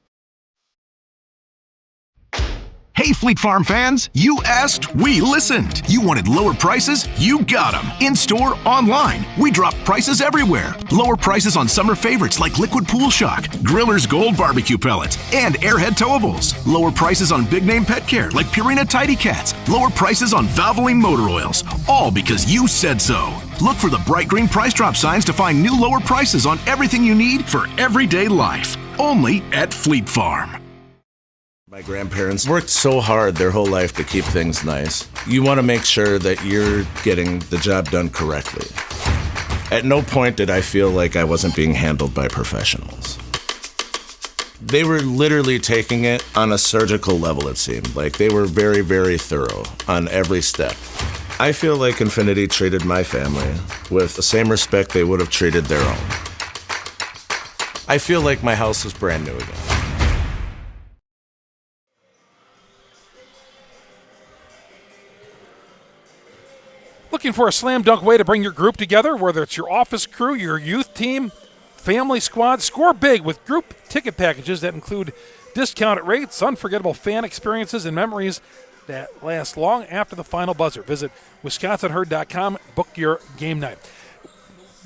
Hey Fleet Farm fans, you asked, we listened. You wanted lower prices? You got them. In-store, online. We drop prices everywhere. Lower prices on summer favorites like Liquid Pool Shock, Griller's Gold Barbecue Pellets, and Airhead Towables. Lower prices on big name pet care like Purina Tidy Cats. Lower prices on Valvoline motor oils. All because you said so. Look for the bright green price drop signs to find new lower prices on everything you need for everyday life. Only at Fleet Farm. My grandparents worked so hard their whole life to keep things nice. You want to make sure that you're getting the job done correctly. At no point did I feel like I wasn't being handled by professionals. They were literally taking it on a surgical level, it seemed. Like they were very, very thorough on every step. I feel like Infinity treated my family with the same respect they would have treated their own. I feel like my house is brand new again. Looking for a slam dunk way to bring your group together, whether it's your office crew, your youth team, family squad? Score big with group ticket packages that include discounted rates, unforgettable fan experiences, and memories that last long after the final buzzer. Visit WisconsinHerd.com, book your game night.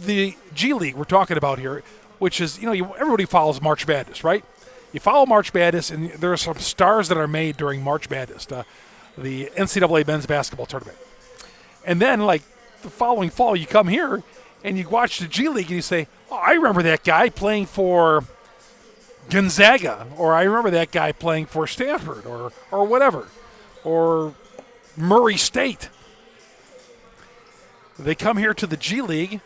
The G League we're talking about here, which is, everybody follows March Madness, right? You follow March Madness, and there are some stars that are made during March Madness, the NCAA men's basketball tournament. And then, like, the following fall, you come here and you watch the G League and you say, oh, I remember that guy playing for Gonzaga, or I remember that guy playing for Stanford, or whatever, or Murray State. They come here to the G League,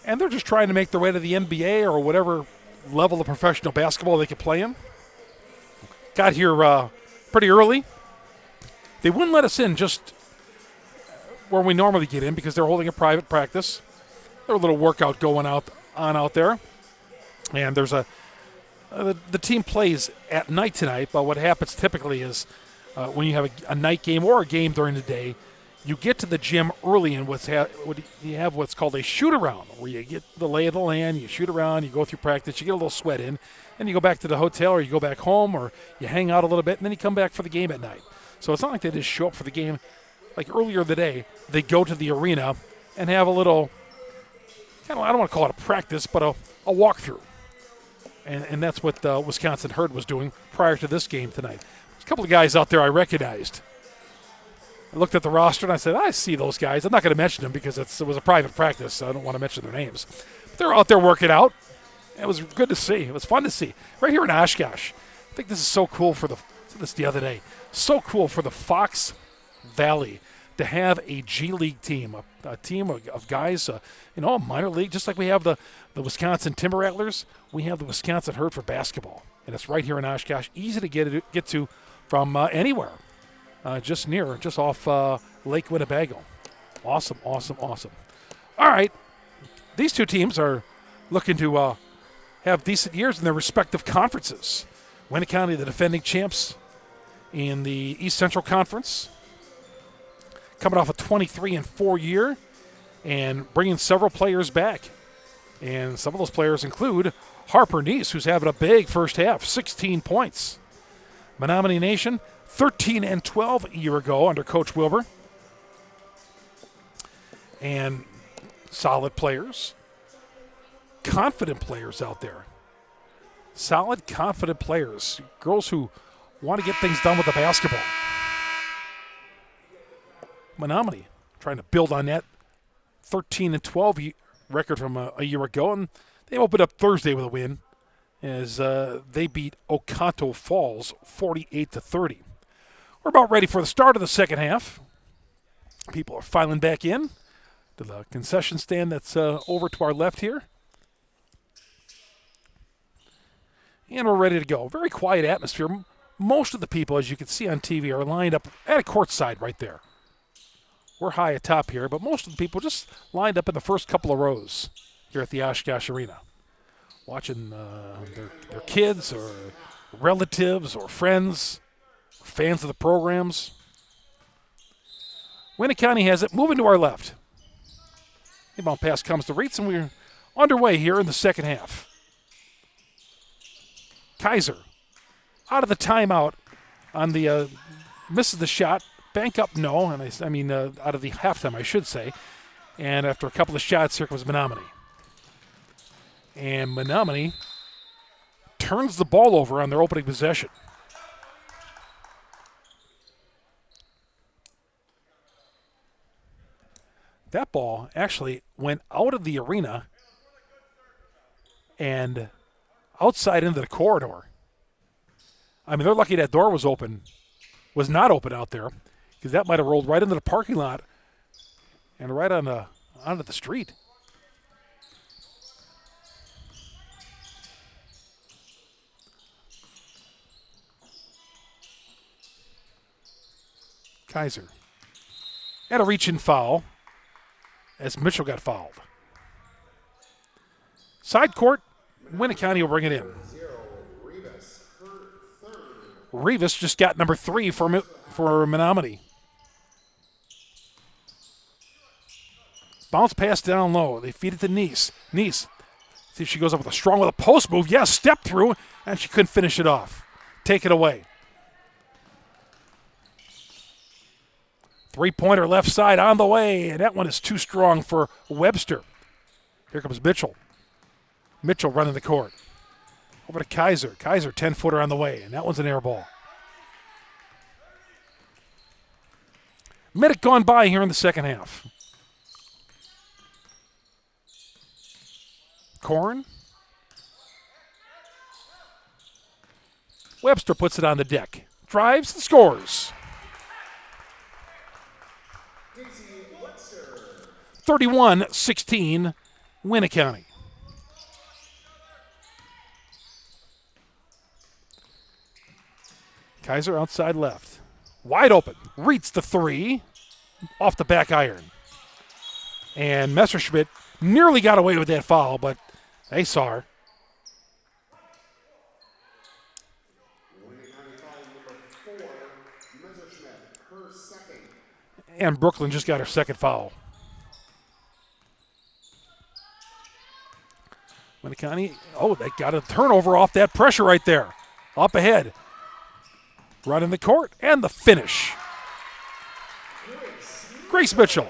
and they're just trying to make their way to the NBA or whatever level of professional basketball they could play in. Got here pretty early. They wouldn't let us in just where we normally get in because they're holding a private practice. There's a little workout going on out there. And there's the team plays at night tonight, but what happens typically is when you have a night game or a game during the day, you get to the gym early and you have what's called a shoot-around, where you get the lay of the land, you shoot around, you go through practice, you get a little sweat in, and you go back to the hotel or you go back home or you hang out a little bit, and then you come back for the game at night. So it's not like they just show up for the game. Like earlier in the day, they go to the arena and have a little, I don't want to call it a practice, but a walkthrough. And that's what Wisconsin Herd was doing prior to this game tonight. There's a couple of guys out there I recognized. I looked at the roster and I said, I see those guys. I'm not going to mention them because it was a private practice, so I don't want to mention their names. But they're out there working out. It was good to see. It was fun to see. Right here in Oshkosh. I think this is so cool for the other day. So cool for the Fox Valley to have a G League team, a team of guys, minor league, just like we have the Wisconsin Timber Rattlers, we have the Wisconsin Hertford basketball. And it's right here in Oshkosh, easy to get to from anywhere, just off Lake Winnebago. Awesome. All right, these two teams are looking to have decent years in their respective conferences. Winneconne, the defending champs in the East Central Conference, coming off a 23-4 year and bringing several players back. And some of those players include Harper Neese, who's having a big first half, 16 points. Menominee Nation, 13-12 a year ago under Coach Wilbur. And solid players, confident players out there. Solid, confident players, girls who want to get things done with the basketball. Menominee trying to build on that 13-12 record from a year ago, and they opened up Thursday with a win as they beat Oconto Falls 48-30. We're about ready for the start of the second half. People are filing back in to the concession stand that's over to our left here. And we're ready to go. Very quiet atmosphere. Most of the people, as you can see on TV, are lined up at a courtside right there. We're high atop here, but most of the people just lined up in the first couple of rows here at the Oshkosh Arena, watching their kids or relatives or friends, or fans of the programs. Winneconne has it. Moving to our left. Inbound pass comes to Reitz, and we're underway here in the second half. Kaiser out of the timeout on the misses the shot. Bank up, no, and out of the halftime, I should say. And after a couple of shots, here comes Menominee. And Menominee turns the ball over on their opening possession. That ball actually went out of the arena and outside into the corridor. I mean, they're lucky that door was not open out there, because that might have rolled right into the parking lot and right onto the street. Kaiser had a reach-in foul as Mitchell got fouled. Side court, Winneconne will bring it in. Rivas just got number 3 for Menominee. Bounce pass down low. They feed it to Neese. Neese, see if she goes up with a post move. Yes, step through, and she couldn't finish it off. Take it away. Three-pointer left side on the way, and that one is too strong for Webster. Here comes Mitchell. Mitchell running the court. Over to Kaiser. Kaiser, 10-footer on the way, and that one's an air ball. Minute gone by here in the second half. Korn. Webster puts it on the deck. Drives and scores. 31-16, Winneconne. Kaiser outside left. Wide open. Reitz the 3 off the back iron. And Messerschmidt nearly got away with that foul, but they saw her. And Brooklyn just got her second foul. Winneconne, they got a turnover off that pressure right there. Up ahead. Running the court, and the finish. Grace Mitchell.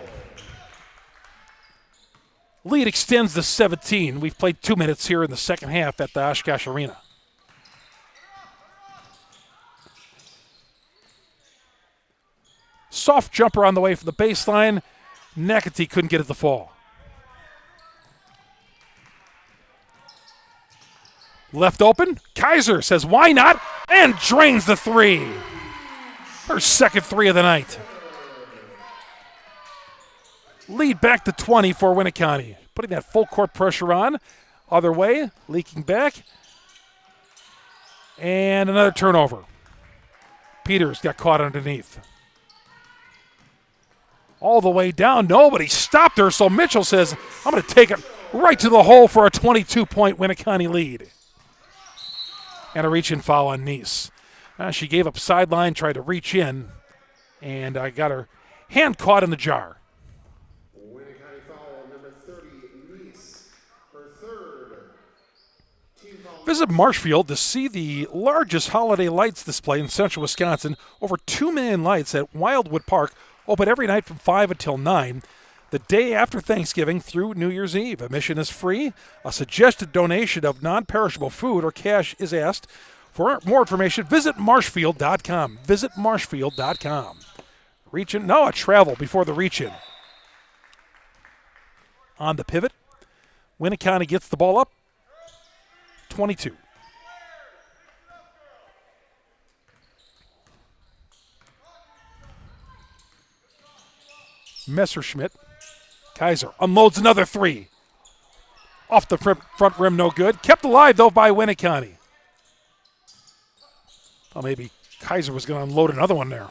Lead extends to 17. We've played 2 minutes here in the second half at the Oshkosh Arena. Soft jumper on the way from the baseline. Nakati couldn't get it to fall. Left open. Kaiser says, why not? And drains the 3. Her second 3 of the night. lead back to 20 for Winneconne. Putting that full court pressure on. Other way, leaking back. And another turnover. Peters got caught underneath. All the way down. Nobody stopped her, so Mitchell says, I'm going to take it right to the hole for a 22-point Winneconne lead. And a reach-in foul on Nice. She gave up sideline, tried to reach in, and I got her hand caught in the jar. Winneconne foul number 30, Nice, her third. Team foul. Visit Marshfield to see the largest holiday lights display in central Wisconsin. Over 2 million lights at Wildwood Park, open every night from 5 until 9. The day after Thanksgiving through New Year's Eve. Admission is free. A suggested donation of non-perishable food or cash is asked. For more information, visit marshfield.com. Visit marshfield.com. Reach in. No, a travel before the reach in. On the pivot, Winneconne gets the ball up. 22. Messerschmidt. Kaiser unloads another three. Off the front rim, no good. Kept alive, though, by Winneconne. Well, maybe Kaiser was going to unload another one there.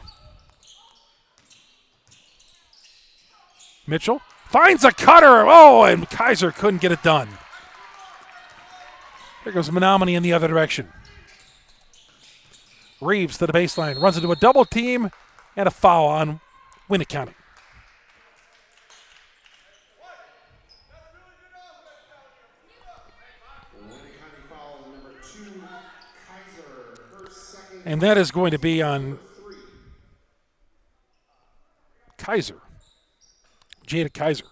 Mitchell finds a cutter. Oh, and Kaiser couldn't get it done. There goes Menominee in the other direction. Reeves to the baseline, runs into a double team, and a foul on Winneconne. And that is going to be on Kaiser. Jada Kaiser.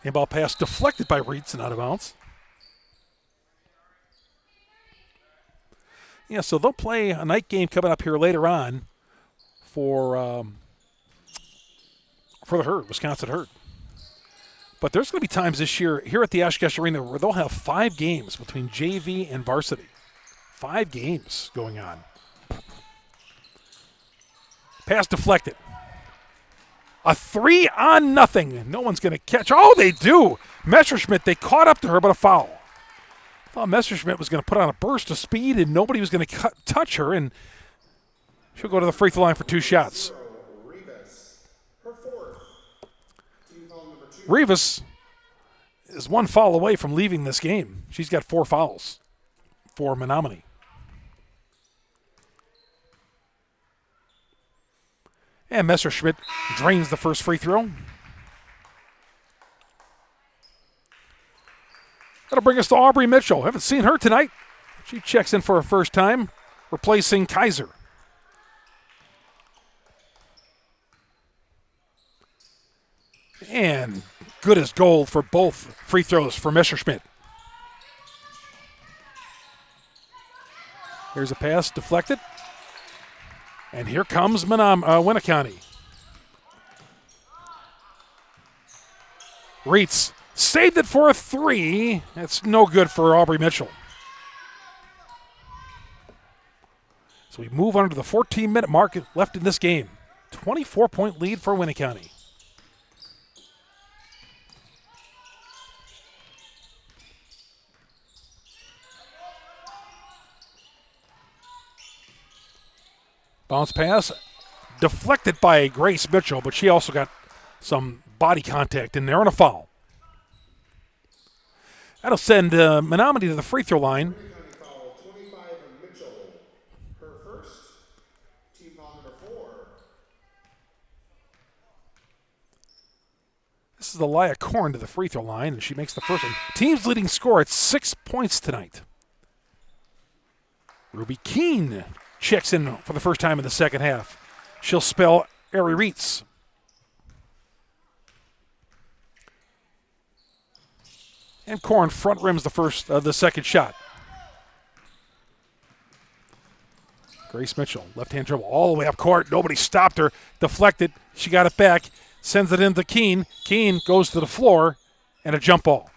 Handball pass deflected by Reitz and out of bounds. Yeah, so they'll play a night game coming up here later on for the Herd, Wisconsin Herd. But there's going to be times this year here at the Oshkosh Arena where they'll have 5 games between JV and varsity. 5 games going on. Pass deflected. A 3-on-0. No one's going to catch. Oh, they do. Messerschmidt, they caught up to her, but a foul. I thought Messerschmidt was going to put on a burst of speed and nobody was going to touch her, and she'll go to the free throw line for 2 shots. Rivas is 1 foul away from leaving this game. She's got 4 fouls for Menominee. And Messerschmidt drains the first free throw. That'll bring us to Aubrey Mitchell. Haven't seen her tonight. She checks in for her first time, replacing Kaiser. And good as gold for both free throws for Messerschmidt. Here's a pass deflected. And here comes Winneconne. Reitz saved it for a 3. That's no good for Aubrey Mitchell. So we move on to the 14-minute mark left in this game. 24-point lead for Winneconne. Bounce pass, deflected by Grace Mitchell, but she also got some body contact in there and a foul. That'll send Menominee to the free throw line. This is Elia Korn to the free throw line, and she makes the first one. Team's leading scorer at 6 points tonight. Ruby Keene checks in for the first time in the second half. She'll spell Ari Reitz. And Korn front rims the second shot. Grace Mitchell, left-hand dribble all the way up court. Nobody stopped her. Deflected. She got it back. Sends it into Keene. Keene goes to the floor and a jump ball.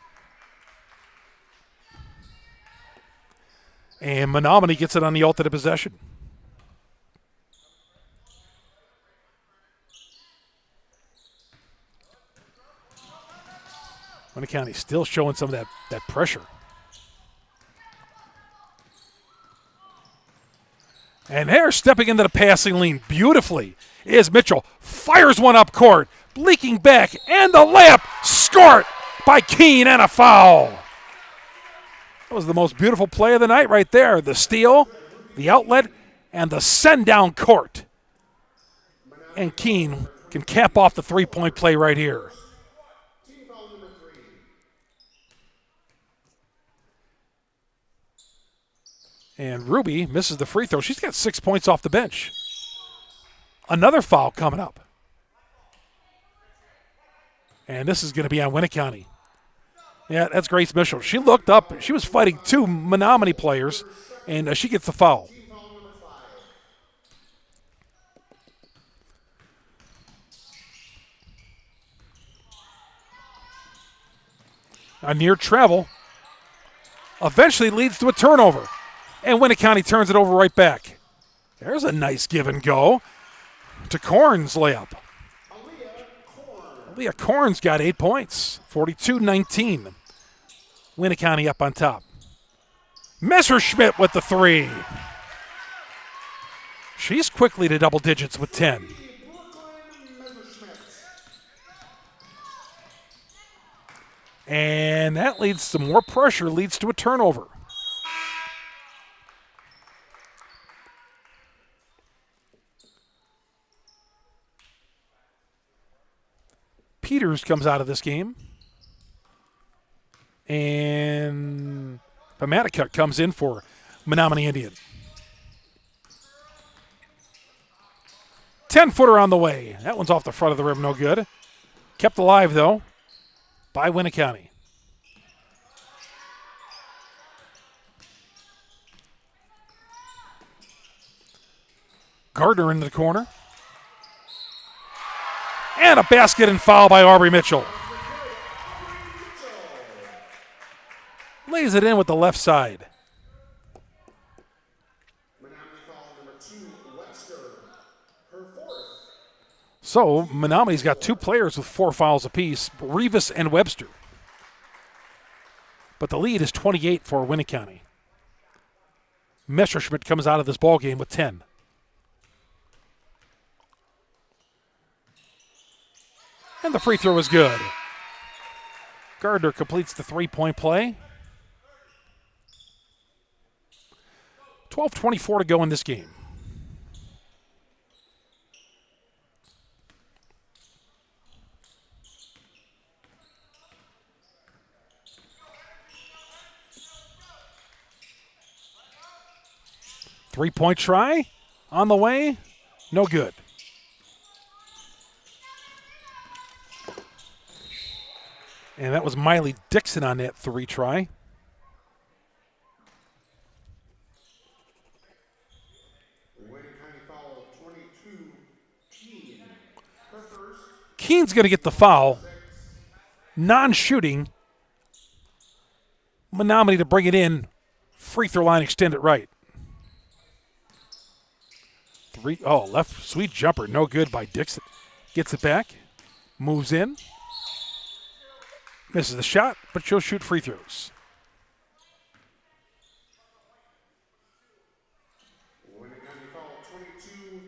And Menominee gets it on the alternate possession. Winneconne still showing some of that pressure. And there, stepping into the passing lane beautifully, is Mitchell. Fires one up court, leaking back, and the layup scored by Keene, and a foul. That was the most beautiful play of the night right there. The steal, the outlet, and the send down court. And Keene can cap off the three-point play right here. And Ruby misses the free throw. She's got 6 points off the bench. Another foul coming up. And this is going to be on Winneconne. Yeah, that's Grace Mitchell. She looked up. She was fighting two Menominee players, and she gets the foul. A near travel eventually leads to a turnover. And Winneconne turns it over right back. There's a nice give and go to Korn's layup. Aaliyah Korn's got 8 points, 42-19. Winneconne up on top. Messerschmidt with the three. She's quickly to double digits with 10. And that leads to more pressure, leads to a turnover. Peters comes out of this game. And Pamatica comes in for Menominee Indian. 10-footer on the way. That one's off the front of the rim, no good. Kept alive, though, by Winneconne. Gardner into the corner. And a basket and foul by Aubrey Mitchell. Lays it in with the left side. So Menominee's got two players with 4 fouls apiece, Rivas and Webster. But the lead is 28 for Winneconne. Messerschmidt comes out of this ball game with 10. And the free throw is good. Gardner completes the three-point play. 12:24 to go in this game. Three-point try on the way, no good. And that was Miley Dixon on that three try. Keene's going to get the foul. Non-shooting. Menominee to bring it in. Free throw line extended right. Left sweet jumper. No good by Dixon. Gets it back. Moves in. Misses the shot, but she'll shoot free throws. Winneconne foul 22,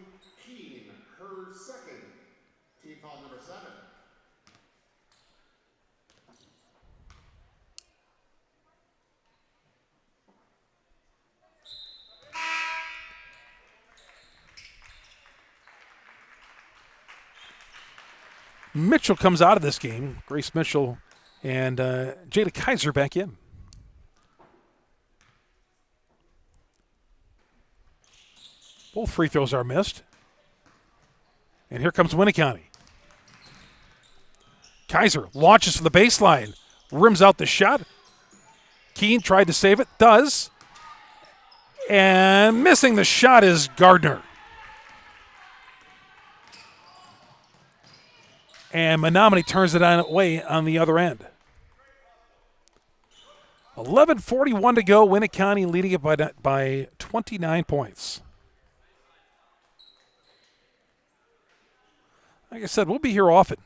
Keene, her second. Team foul number 7. Mitchell comes out of this game. Grace Mitchell and Jada Kaiser back in. Both free throws are missed. And here comes Winneconne. Kaiser launches for the baseline. Rims out the shot. Keene tried to save it. Does. And missing the shot is Gardner. And Menominee turns it away on the other end. 11:41 to go. Winneconne leading it by 29 points. Like I said, we'll be here often.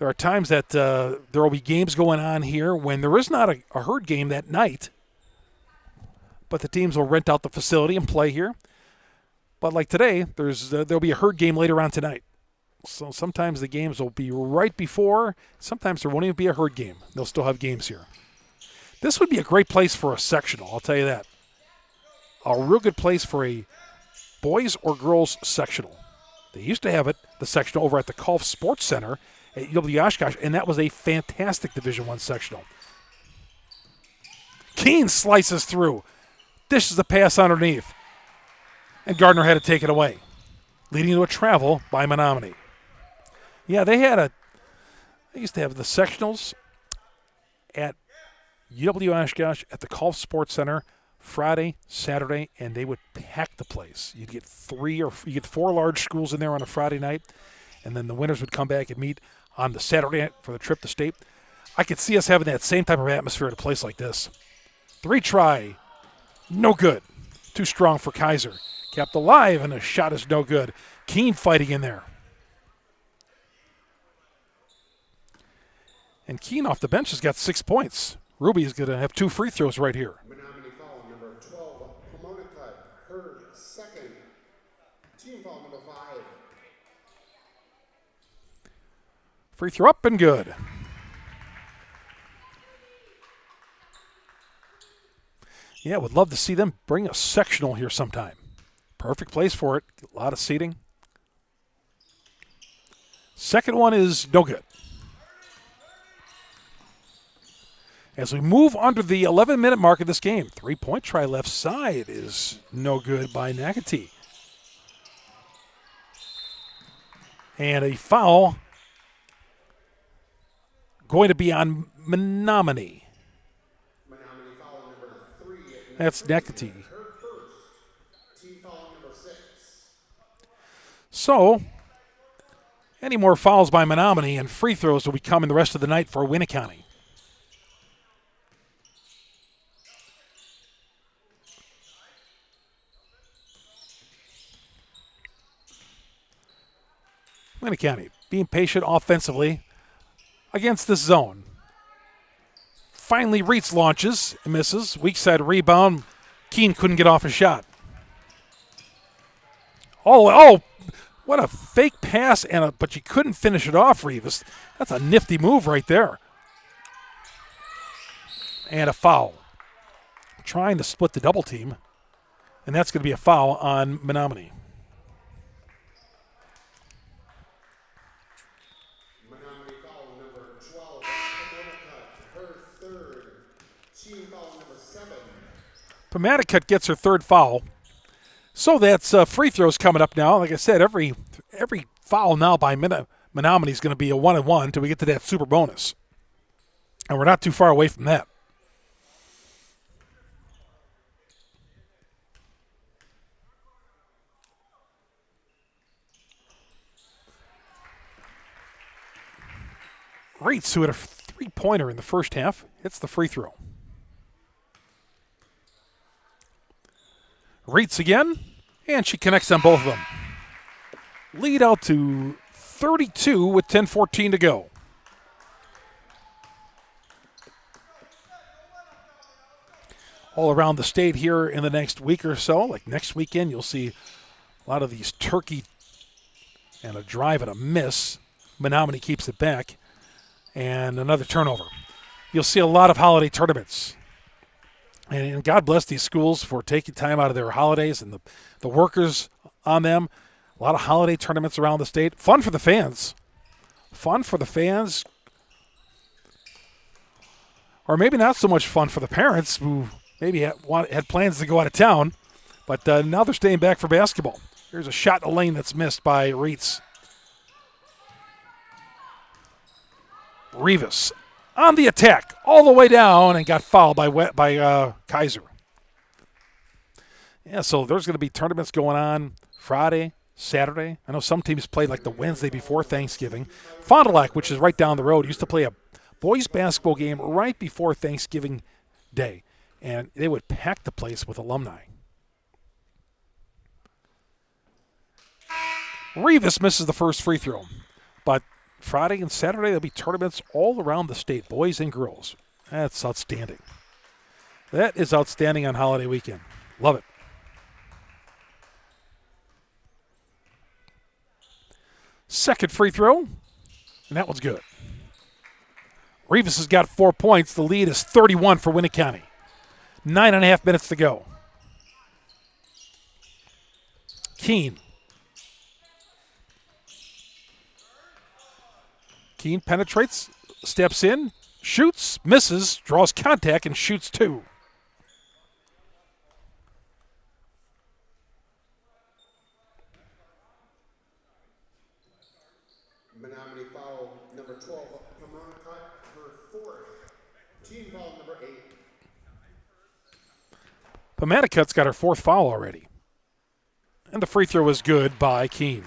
There are times that there will be games going on here when there is not a herd game that night, but the teams will rent out the facility and play here. But like today, there'll be a herd game later on tonight. So sometimes the games will be right before. Sometimes there won't even be a herd game. They'll still have games here. This would be a great place for a sectional, I'll tell you that. A real good place for a boys or girls sectional. They used to have the sectional over at the Golf Sports Center at UW Oshkosh, and that was a fantastic Division I sectional. Keene slices through, dishes the pass underneath, and Gardner had to take it away, leading to a travel by Menominee. Yeah, they used to have the sectionals at UW Oshkosh at the Golf Sports Center Friday, Saturday, and they would pack the place. You'd get 4 large schools in there on a Friday night, and then the winners would come back and meet on the Saturday night for the trip to state. I could see us having that same type of atmosphere at a place like this. 3-try, no good. Too strong for Kaiser. Kept alive, and a shot is no good. Keene fighting in there. And Keene off the bench has got 6 points. Ruby is going to have 2 free throws right here. Menominee foul number 12, Winneconne, her second. Team foul number 5. Free throw up and good. Yeah, would love to see them bring a sectional here sometime. Perfect place for it. A lot of seating. Second one is no good. As we move under the 11-minute mark of this game, 3-point try left side is no good by Nakati. And a foul going to be on Menominee. Menominee foul number 3. That's Nakati. Her first. Team foul number 6. So, any more fouls by Menominee and free throws will be coming the rest of the night for Winneconne. Winneconne being patient offensively against this zone. Finally, Reitz launches and misses. Weak side rebound. Keene couldn't get off a shot. Oh, what a fake pass, but you couldn't finish it off, Revis. That's a nifty move right there. And a foul. Trying to split the double team, and that's going to be a foul on Menominee. Menominee foul number 12, Winneconne, her third. Team foul number 7. Pamaticott gets her 3rd foul. So that's free throws coming up now. Like I said, every foul now by Menominee is going to be a 1-and-1 until we get to that super bonus. And we're not too far away from that. Reitz, who had a 3-pointer in the first half, hits the free throw. Reitz again, and she connects on both of them. Lead out to 32 with 10:14 to go. All around the state here in the next week or so, like next weekend, you'll see a lot of these turkey and a drive and a miss. Menominee keeps it back, and another turnover. You'll see a lot of holiday tournaments. And God bless these schools for taking time out of their holidays and the workers on them. A lot of holiday tournaments around the state. Fun for the fans. Fun for the fans. Or maybe not so much fun for the parents who maybe had plans to go out of town. But now they're staying back for basketball. Here's a shot in the lane that's missed by Reitz. Rivas on the attack, all the way down, and got fouled by Kaiser. Yeah, so there's going to be tournaments going on Friday, Saturday. I know some teams played like the Wednesday before Thanksgiving. Fond du Lac, which is right down the road, used to play a boys basketball game right before Thanksgiving Day, and they would pack the place with alumni. Rivas misses the first free throw, but Friday and Saturday, there'll be tournaments all around the state, boys and girls. That's outstanding. That is outstanding on holiday weekend. Love it. Second free throw, and that one's good. Rivas has got 4 points. The lead is 31 for Winneconne. 9.5 minutes to go. Keene. Keene penetrates, steps in, shoots, misses, draws contact, and shoots 2. Menominee foul number 12, Pamana, her fourth. Team foul number 8. Pamanacut's got her 4th foul already. And the free throw was good by Keene.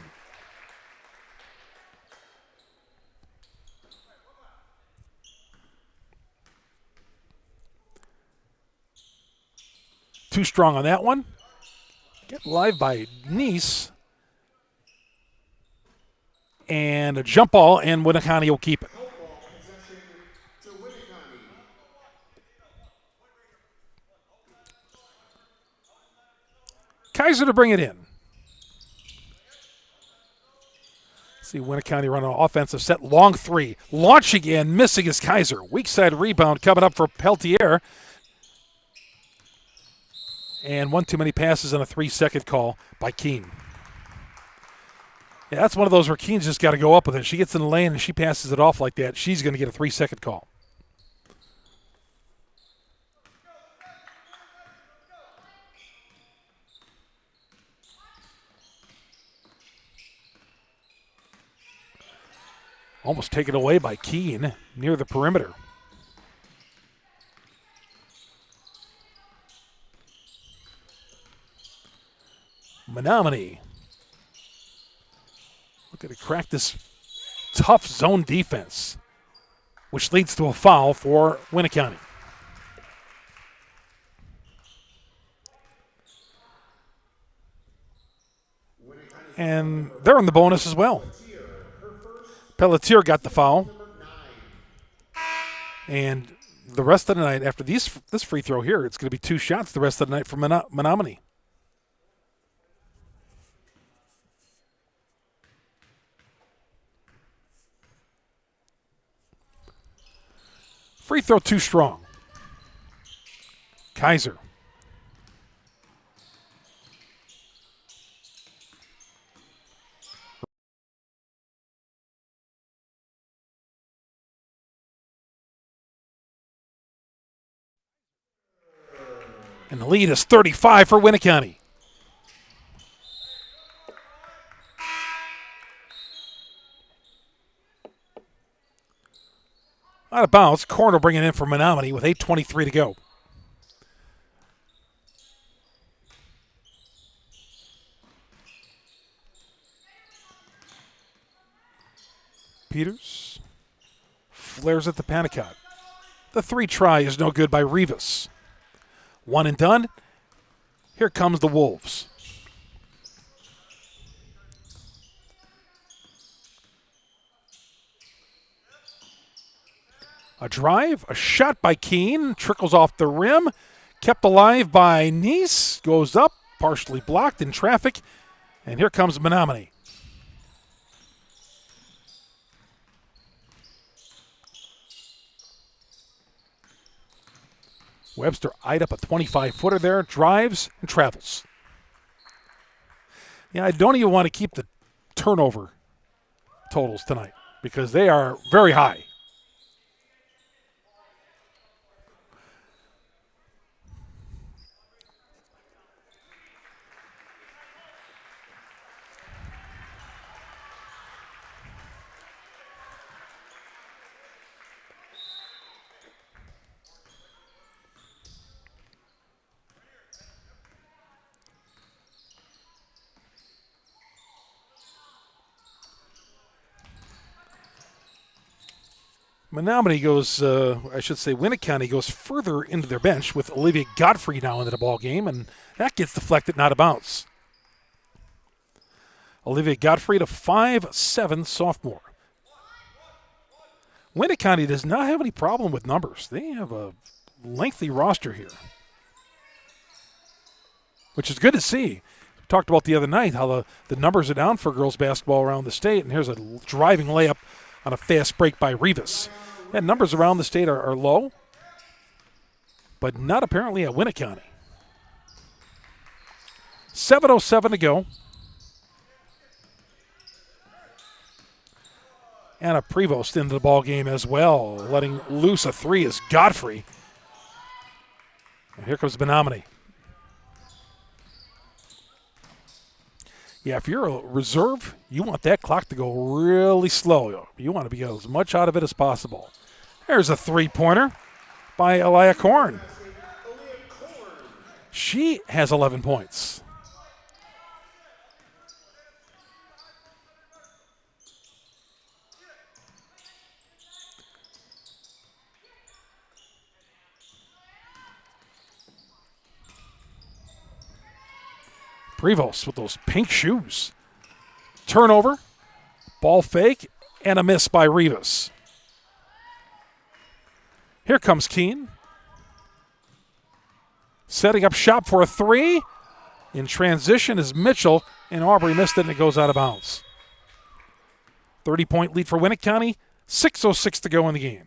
Too strong on that one. Get live by Nice. And a jump ball, and Winneconne will keep it. Kaiser to bring it in. See Winneconne run an offensive set. Long 3. Launching in, missing is Kaiser. Weak side rebound coming up for Peltier. And one too many passes on a 3-second call by Keene. Yeah, that's one of those where Keene's just got to go up with it. She gets in the lane and she passes it off like that. She's going to get a 3-second call. Almost taken away by Keene near the perimeter. Menominee. Look at it crack this tough zone defense, which leads to a foul for Winneconne. And they're in the bonus as well. Pelletier got the foul. And the rest of the night, after this free throw here, it's going to be 2 shots the rest of the night for Menominee. Free throw too strong. Kaiser. And the lead is 35 for Winneconne. Out of bounds. Corner bringing in for Menominee with 8:23 to go. Peters flares at the Panicot. The 3 try is no good by Rivas. 1 and done. Here comes the Wolves. A drive, a shot by Keene, trickles off the rim, kept alive by Nice, goes up, partially blocked in traffic, and here comes Menominee. Webster eyed up a 25-footer there, drives and travels. Yeah, I don't even want to keep the turnover totals tonight because they are very high. Menominee goes, Winneconne goes further into their bench with Olivia Godfrey now into the ball game, and that gets deflected, not a bounce. Olivia Godfrey, a 5'7" sophomore. Winneconne does not have any problem with numbers. They have a lengthy roster here, which is good to see. We talked about the other night how the numbers are down for girls basketball around the state, and here's a driving layup on a fast break by Rivas. And numbers around the state are low, but not apparently at Winneconne. 7:07 to go. Anna Prevost into the ball game as well. Letting loose a three is Godfrey. And here comes Menominee. Yeah, if you're a reserve, you want that clock to go really slow. You want to get as much out of it as possible. There's a three-pointer by Elia Korn. She has 11 points. Prevost with those pink shoes. Turnover, ball fake, and a miss by Rivas. Here comes Keene. Setting up shop for a three. In transition is Mitchell, and Aubrey missed it, and it goes out of bounds. 30-point lead for Winneconne. 6:06 to go in the game.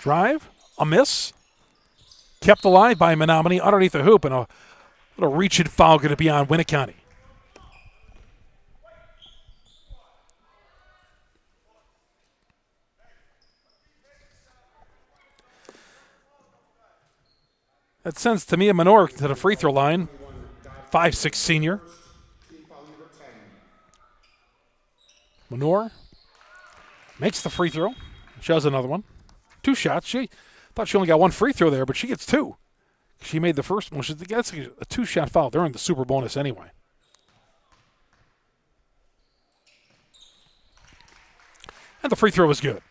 Drive, a miss. Kept alive by Menominee underneath the hoop, and a little reach-in foul going to be on Winneconne. That sends Tamia Menor to the free throw line. 5'6" senior. Menor makes the free throw. She has another one. 2 shots. She thought she only got 1 free throw there, but she gets 2. She made the first one. That's a 2-shot foul. They're in the super bonus anyway. And the free throw was good.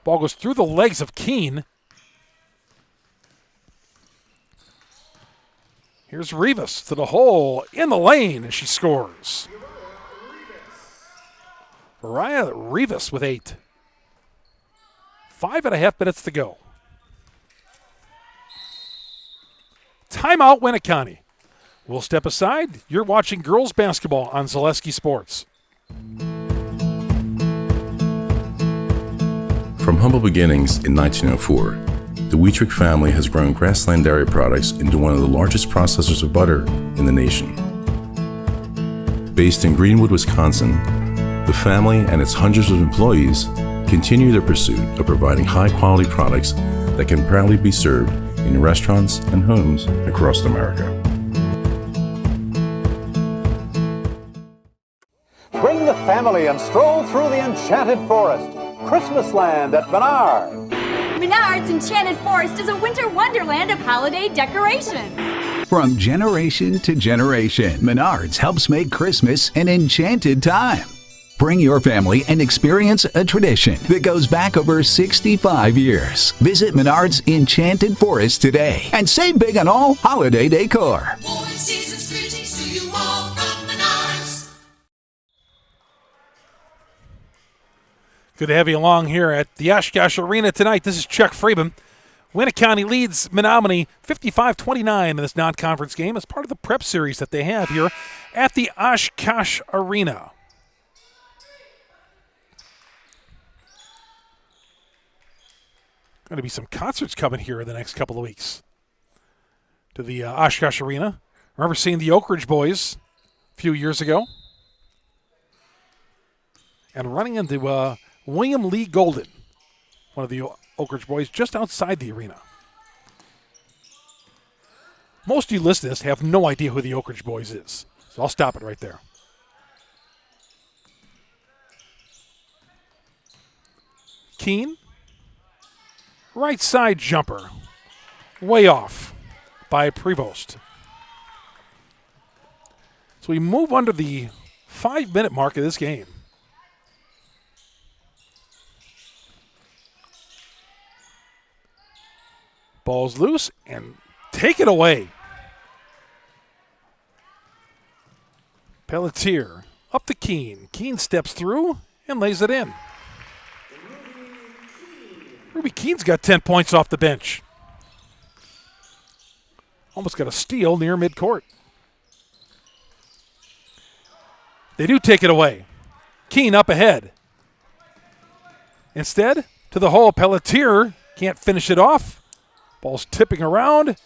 Ball goes through the legs of Keene. Here's Rivas to the hole in the lane, and she scores. Mariah Rivas with 8. 5.5 minutes to go. Timeout, Winneconne. We'll step aside. You're watching girls basketball on Zaleski Sports. From humble beginnings in 1904, the Wheatrick family has grown Grassland Dairy Products into one of the largest processors of butter in the nation. Based in Greenwood, Wisconsin, the family and its hundreds of employees continue their pursuit of providing high-quality products that can proudly be served in restaurants and homes across America. Bring the family and stroll through the enchanted forest. Christmas Land at Menard. Menard's Enchanted Forest is a winter wonderland of holiday decorations. From generation to generation, Menards helps make Christmas an enchanted time. Bring your family and experience a tradition that goes back over 65 years. Visit Menards Enchanted Forest today and save big on all holiday decor. Season's greetings to you all from Menards. Good to have you along here at the Oshkosh Arena tonight. This is Chuck Freeman. Winneconne leads Menominee 55-29 in this non-conference game as part of the prep series that they have here at the Oshkosh Arena. Going to be some concerts coming here in the next couple of weeks to the Oshkosh Arena. I remember seeing the Oak Ridge Boys a few years ago and running into William Lee Golden, one of the Oak Ridge Boys, just outside the arena. Most of you listening to this have no idea who the Oak Ridge Boys is, so I'll stop it right there. Keene. Right side jumper. Way off by Prevost. So we move under the 5-minute mark of this game. Ball's loose and take it away. Pelletier up to Keene. Keene steps through and lays it in. Ruby Keene's got 10 points off the bench. Almost got a steal near midcourt. They do take it away. Keene up ahead. Instead, to the hole, Pelletier can't finish it off. Ball's tipping around,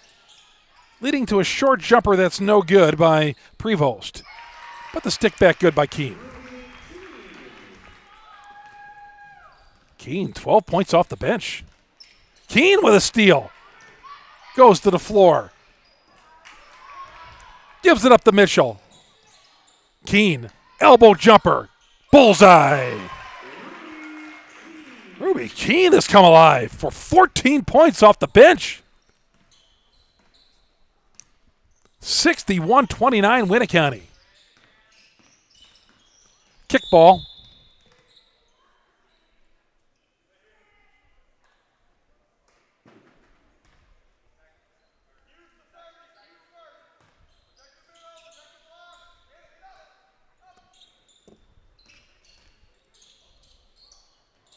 leading to a short jumper that's no good by Prevost. But the stick back good by Keene. Keene, 12 points off the bench. Keene with a steal. Goes to the floor. Gives it up to Mitchell. Keene, elbow jumper. Bullseye. Ruby Keene has come alive for 14 points off the bench. 61-29 Winneconne. Kickball.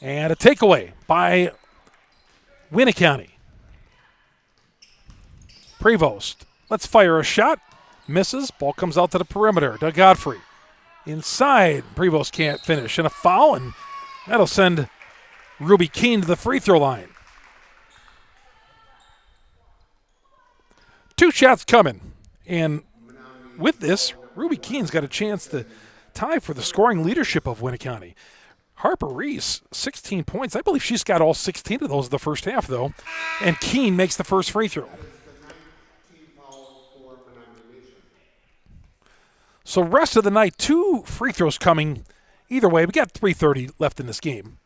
And a takeaway by Winneconne. Prevost. Let's fire a shot. Misses. Ball comes out to the perimeter. Doug Godfrey. Inside. Prevost can't finish. And a foul, and that'll send Ruby Keene to the free throw line. 2 shots coming. And with this, Ruby Keene's got a chance to tie for the scoring leadership of Winneconne. Harper Reese, 16 points. I believe she's got all 16 of those in the first half, though. And Keene makes the first free throw. So rest of the night, 2 free throws coming. Either way, we got 3:30 left in this game.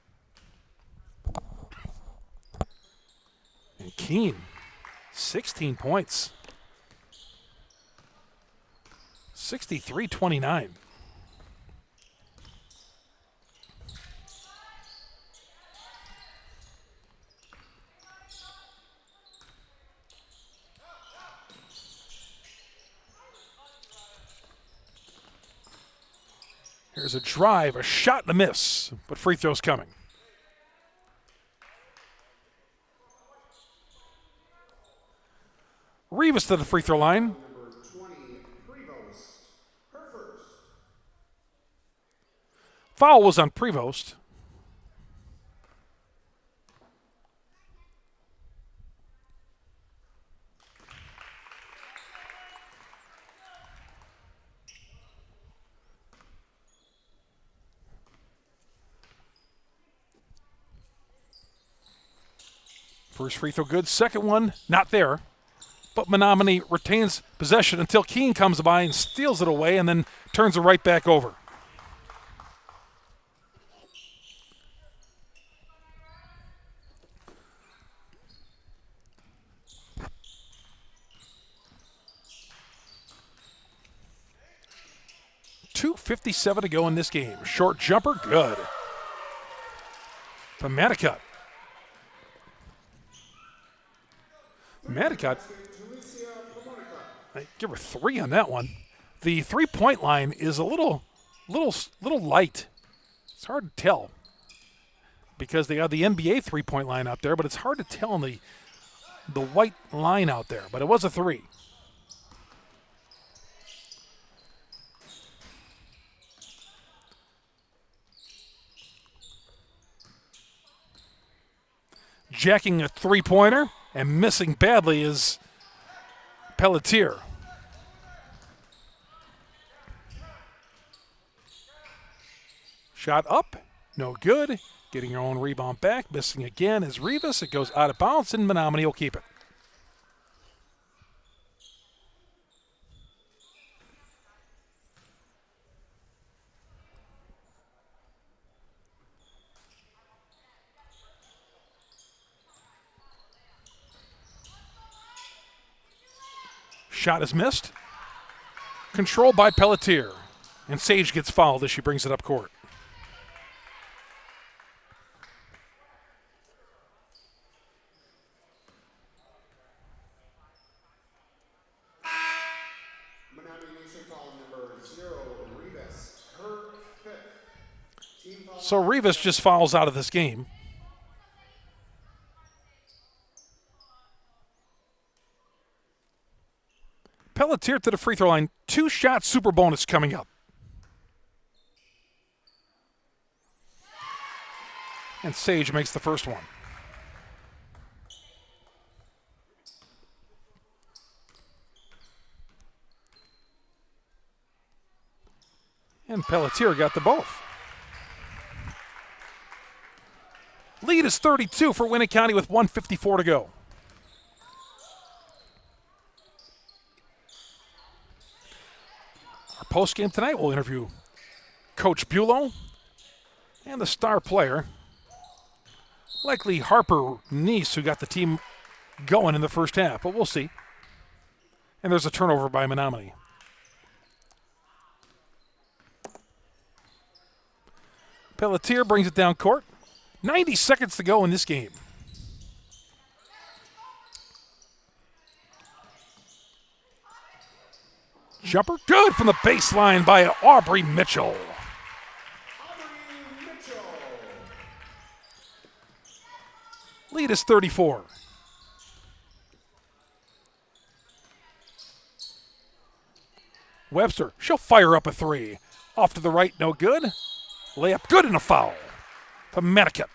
And Keene, 16 points. 63-29. Here's a drive, a shot and a miss, but free throw's coming. Rivas to the free throw line. Foul was on Prevost. First free throw good. Second one, not there. But Menominee retains possession until Keene comes by and steals it away and then turns it right back over. .257 to go in this game. Short jumper, good. From Maticott. Maticott, I give her 3 on that one. The 3-point line is a little light. It's hard to tell because they have the NBA 3-point line out there, but it's hard to tell in the white line out there. But it was a 3. Jacking a 3-pointer. And missing badly is Pelletier. Shot up, no good. Getting her own rebound back. Missing again is Rivas. It goes out of bounds, and Menominee will keep it. Shot is missed. Controlled by Pelletier. And Sage gets fouled as she brings it up court. So Rivas just fouls out of this game. Pelletier to the free throw line. 2-shot super bonus coming up. And Sage makes the first one. And Pelletier got the both. Lead is 32 for Winneconne with 1:54 to go. Our postgame tonight, we'll interview Coach Bulow and the star player, likely Harper Nice, who got the team going in the first half, but we'll see. And there's a turnover by Menominee. Pelletier brings it down court. 90 seconds to go in this game. Jumper good from the baseline by Aubrey Mitchell. Lead is 34. Webster, she'll fire up a three. Off to the right, no good. Layup good and a foul from Winneconne.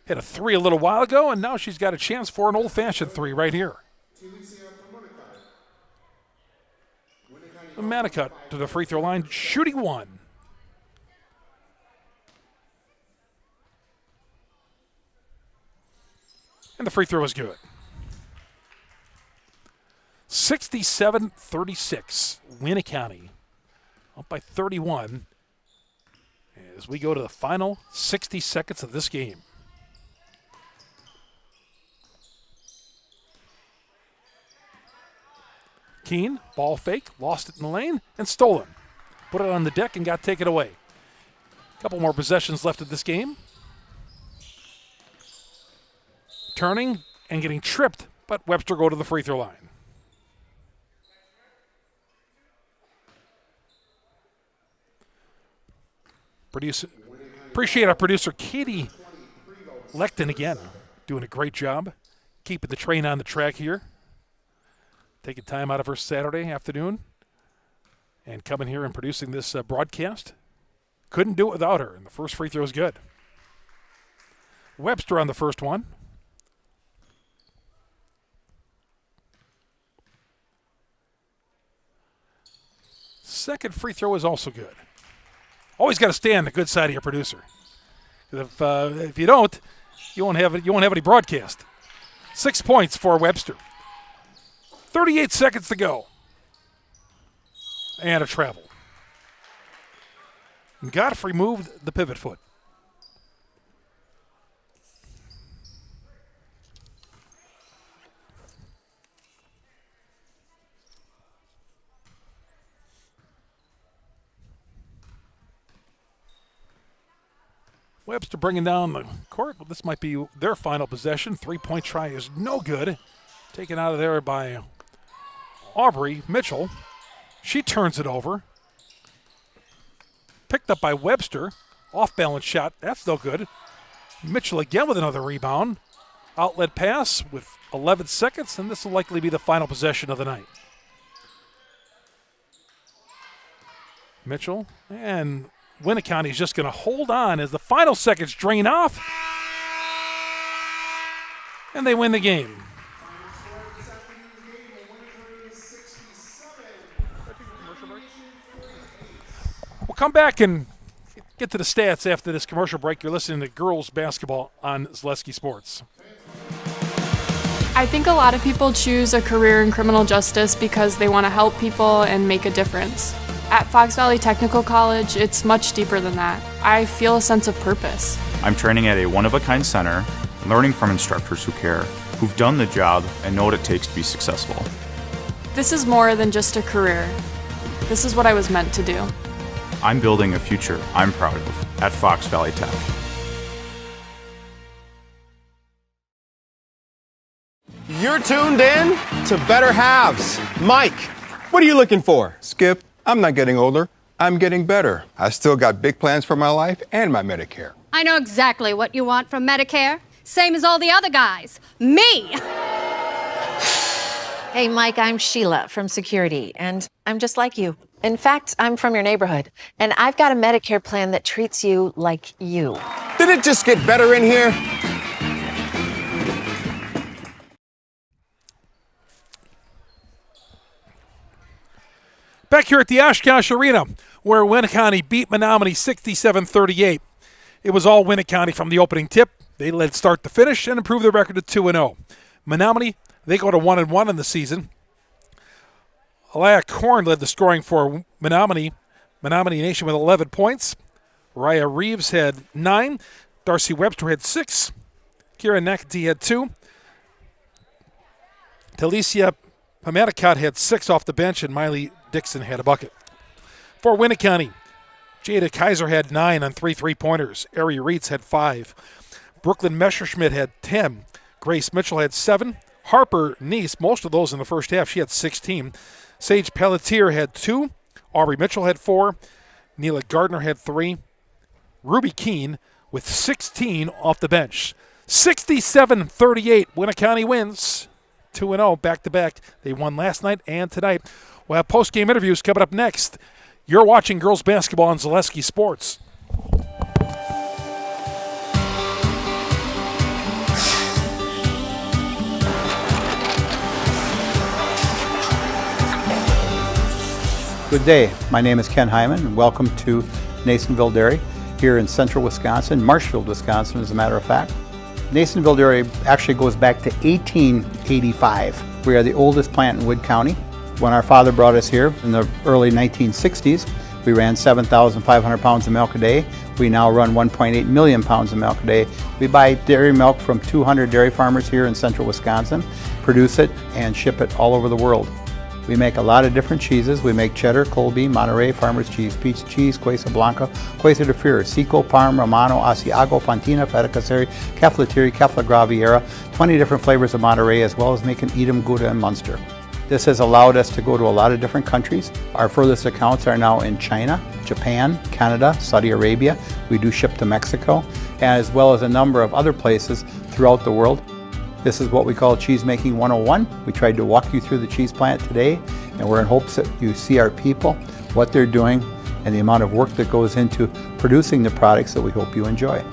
Hit a three a little while ago, and now she's got a chance for an old-fashioned three right here. Winneconne to the free throw line, shooting one. And the free throw is good. 67-36, Winneconne up by 31 as we go to the final 60 seconds of this game. Keene, ball fake, lost it in the lane, and stolen. Put it on the deck and got taken away. A couple more possessions left of this game. Turning and getting tripped, but Webster go to the free throw line. Appreciate our producer, Katie Lecton, again, doing a great job keeping the train on the track here. Taking time out of her Saturday afternoon and coming here and producing this broadcast. Couldn't do it without her, and the first free throw is good. Webster on the first one. Second free throw is also good. Always got to stay on the good side of your producer. If you don't, you won't have any broadcast. 6 points for Webster. 38 seconds to go. And a travel. And Godfrey moved the pivot foot. Webster bringing down the court. Well, this might be their final possession. Three-point try is no good. Taken out of there by Aubrey Mitchell. She turns it over. Picked up by Webster. Off-balance shot. That's no good. Mitchell again with another rebound. Outlet pass with 11 seconds, and this will likely be the final possession of the night. Mitchell and Winneconne is just going to hold on as the final seconds drain off. And they win the game. We'll come back and get to the stats after this commercial break. You're listening to girls basketball on Zaleski Sports. I think a lot of people choose a career in criminal justice because they want to help people and make a difference. At Fox Valley Technical College, it's much deeper than that. I feel a sense of purpose. I'm training at a one-of-a-kind center, learning from instructors who care, who've done the job and know what it takes to be successful. This is more than just a career. This is what I was meant to do. I'm building a future I'm proud of at Fox Valley Tech. You're tuned in to Better Halves. Mike, what are you looking for? Skip, I'm not getting older. I'm getting better. I still got big plans for my life and my Medicare. I know exactly what you want from Medicare. Same as all the other guys. Me! Hey, Mike, I'm Sheila from Security, and I'm just like you. In fact, I'm from your neighborhood, and I've got a Medicare plan that treats you like you. Did it just get better in here? Back here at the Oshkosh Arena, where Winneconne beat Menominee 67-38. It was all Winneconne from the opening tip. They led start to finish and improved their record to 2-0. Menominee, they go to 1-1 in the season. Aliyah Korn led the scoring for Menominee. Menominee Nation with 11 points. Raya Reeves had 9. Darcy Webster had 6. Kira Nakati had 2. Talicia Pamaticott had 6 off the bench, and Miley Dixon had a bucket. For Winneconne, Jada Kaiser had 9 on 3 3-pointers. Ari Reitz had 5. Brooklyn Messerschmidt had 10. Grace Mitchell had 7. Harper Neese, most of those in the first half, she had 16. Sage Pelletier had 2. Aubrey Mitchell had 4. Neela Gardner had 3. Ruby Keene with 16 off the bench. 67-38, Winneconne wins. 2-0 back-to-back. They won last night and tonight. We'll have post-game interviews coming up next. You're watching girls basketball on Zaleski Sports. Good day. My name is Ken Hyman, and welcome to Nasonville Dairy here in central Wisconsin, Marshfield, Wisconsin, as a matter of fact. Nasonville Dairy actually goes back to 1885. We are the oldest plant in Wood County. When our father brought us here in the early 1960s, we ran 7,500 pounds of milk a day. We now run 1.8 million pounds of milk a day. We buy dairy milk from 200 dairy farmers here in central Wisconsin, produce it, and ship it all over the world. We make a lot of different cheeses. We make cheddar, Colby, Monterey, Farmer's Cheese, Peach Cheese, Quesa Blanca, Quesa de Fury, Seco, Parm, Romano, Asiago, Fontina, Feta Caseri, Caflatiri, Cafla Graviera, 20 different flavors of Monterey, as well as making Edam, Gouda, and Munster. This has allowed us to go to a lot of different countries. Our furthest accounts are now in China, Japan, Canada, Saudi Arabia. We do ship to Mexico, as well as a number of other places throughout the world. This is what we call Cheese Making 101. We tried to walk you through the cheese plant today, and we're in hopes that you see our people, what they're doing, and the amount of work that goes into producing the products that we hope you enjoy.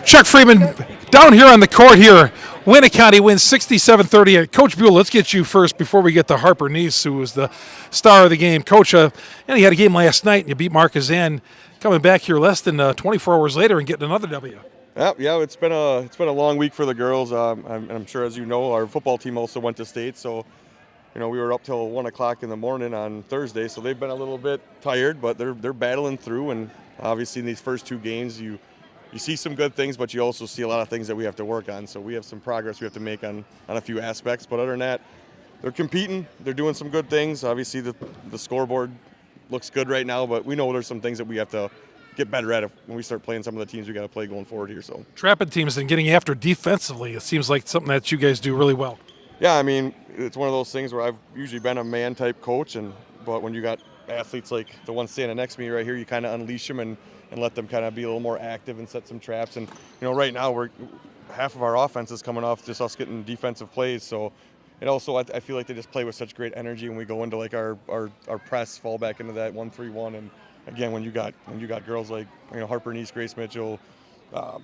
Chuck Freeman down here on the court here. Winneconne wins 67-38. Coach Buell, let's get you first before we get to Harper Neese, who was the star of the game. Coach, and he had a game last night, and you beat Marquezine, coming back here less than 24 hours later and getting another W. Yeah, it's been a long week for the girls. I'm sure, as you know, our football team also went to state, so we were up till 1 o'clock in the morning on Thursday, so they've been a little bit tired, but they're battling through. And obviously, in these first two games, you see some good things, but you also see a lot of things that we have to work on. So we have some progress we have to make on a few aspects. But other than that, they're competing. They're doing some good things. Obviously, the scoreboard looks good right now, but we know there's some things that we have to get better at when we start playing some of the teams we got to play going forward here. So trapping teams and getting after defensively, it seems like something that you guys do really well. Yeah, I mean, it's one of those things where I've usually been a man type coach, but when you got athletes like the one standing next to me right here, you kind of unleash them and let them kind of be a little more active and set some traps. And right now half of our offense is coming off just us getting defensive plays. So it also, I feel like they just play with such great energy when we go into like our press, fall back into that 1-3-1. And again, when you got girls like Harper Neese, Grace Mitchell,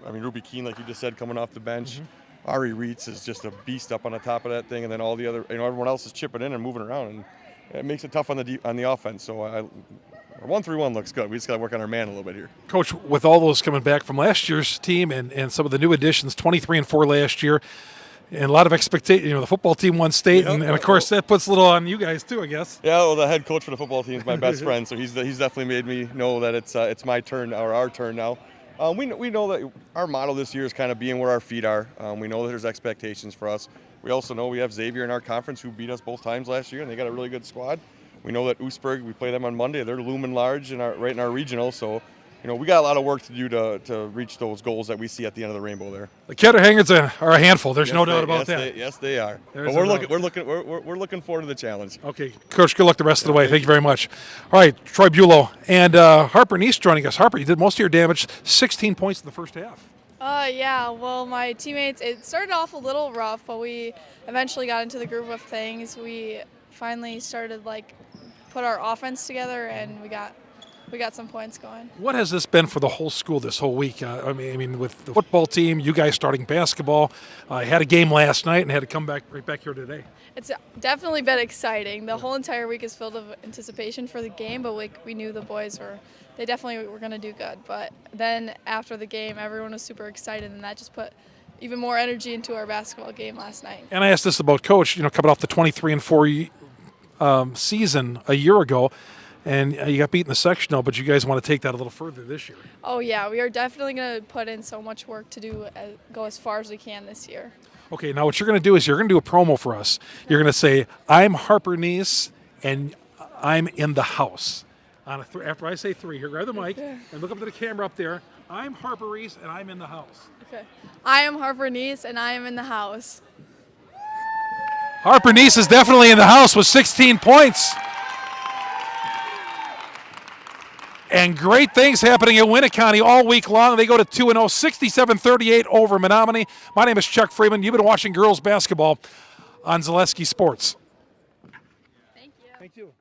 Ruby Keene, like you just said, coming off the bench. Mm-hmm. Ari Reitz is just a beast up on the top of that thing, and then all the other, everyone else is chipping in and moving around, and it makes it tough on the offense. So our 1-3-1 looks good. We just got to work on our man a little bit here. Coach, with all those coming back from last year's team and some of the new additions, 23-4 last year, and a lot of expectation. The football team won state, and of course that puts a little on you guys too, I guess. Yeah, well, the head coach for the football team is my best friend, so he's definitely made me know that it's my turn or our turn now. We know that our model this year is kind of being where our feet are. We know that there's expectations for us. We also know we have Xavier in our conference who beat us both times last year, and they got a really good squad. We know that Oostburg, we play them on Monday. They're looming large right in our regional. So, we got a lot of work to do to reach those goals that we see at the end of the rainbow there. The Ketterhangers are a handful. There's no doubt about that. Yes, they are. But we're looking forward to the challenge. Okay, Coach. Good luck the rest of the way. Thank you very much. All right, Troy Bulow and Harper Neese joining us. Harper, you did most of your damage. 16 points in the first half. Yeah, well, my teammates, it started off a little rough, but we eventually got into the groove of things. We finally started put our offense together, and we got some points going. What has this been for the whole school this whole week? With the football team, you guys starting basketball. I had a game last night and had to come back right back here today. It's definitely been exciting. The whole entire week is filled with anticipation for the game, but we knew the boys they definitely were going to do good. But then after the game, everyone was super excited, and that just put even more energy into our basketball game last night. And I asked this about Coach, coming off the 23-4 season a year ago, and you got beat in the sectional, but you guys want to take that a little further this year. Oh, yeah. We are definitely going to put in so much work to go as far as we can this year. Okay, now what you're going to do is you're going to do a promo for us. You're going to say, I'm Harper Neese, and I'm in the house. After I say 3, here, grab the mic and look up to the camera up there. I'm Harper Neese, and I'm in the house. Okay. I am Harper Neese, and I am in the house. Harper Neese is definitely in the house with 16 points. And great things happening at Winneconne all week long. They go to 2-0, 67-38 over Menominee. My name is Chuck Freeman. You've been watching girls basketball on Zaleski Sports. Thank you. Thank you.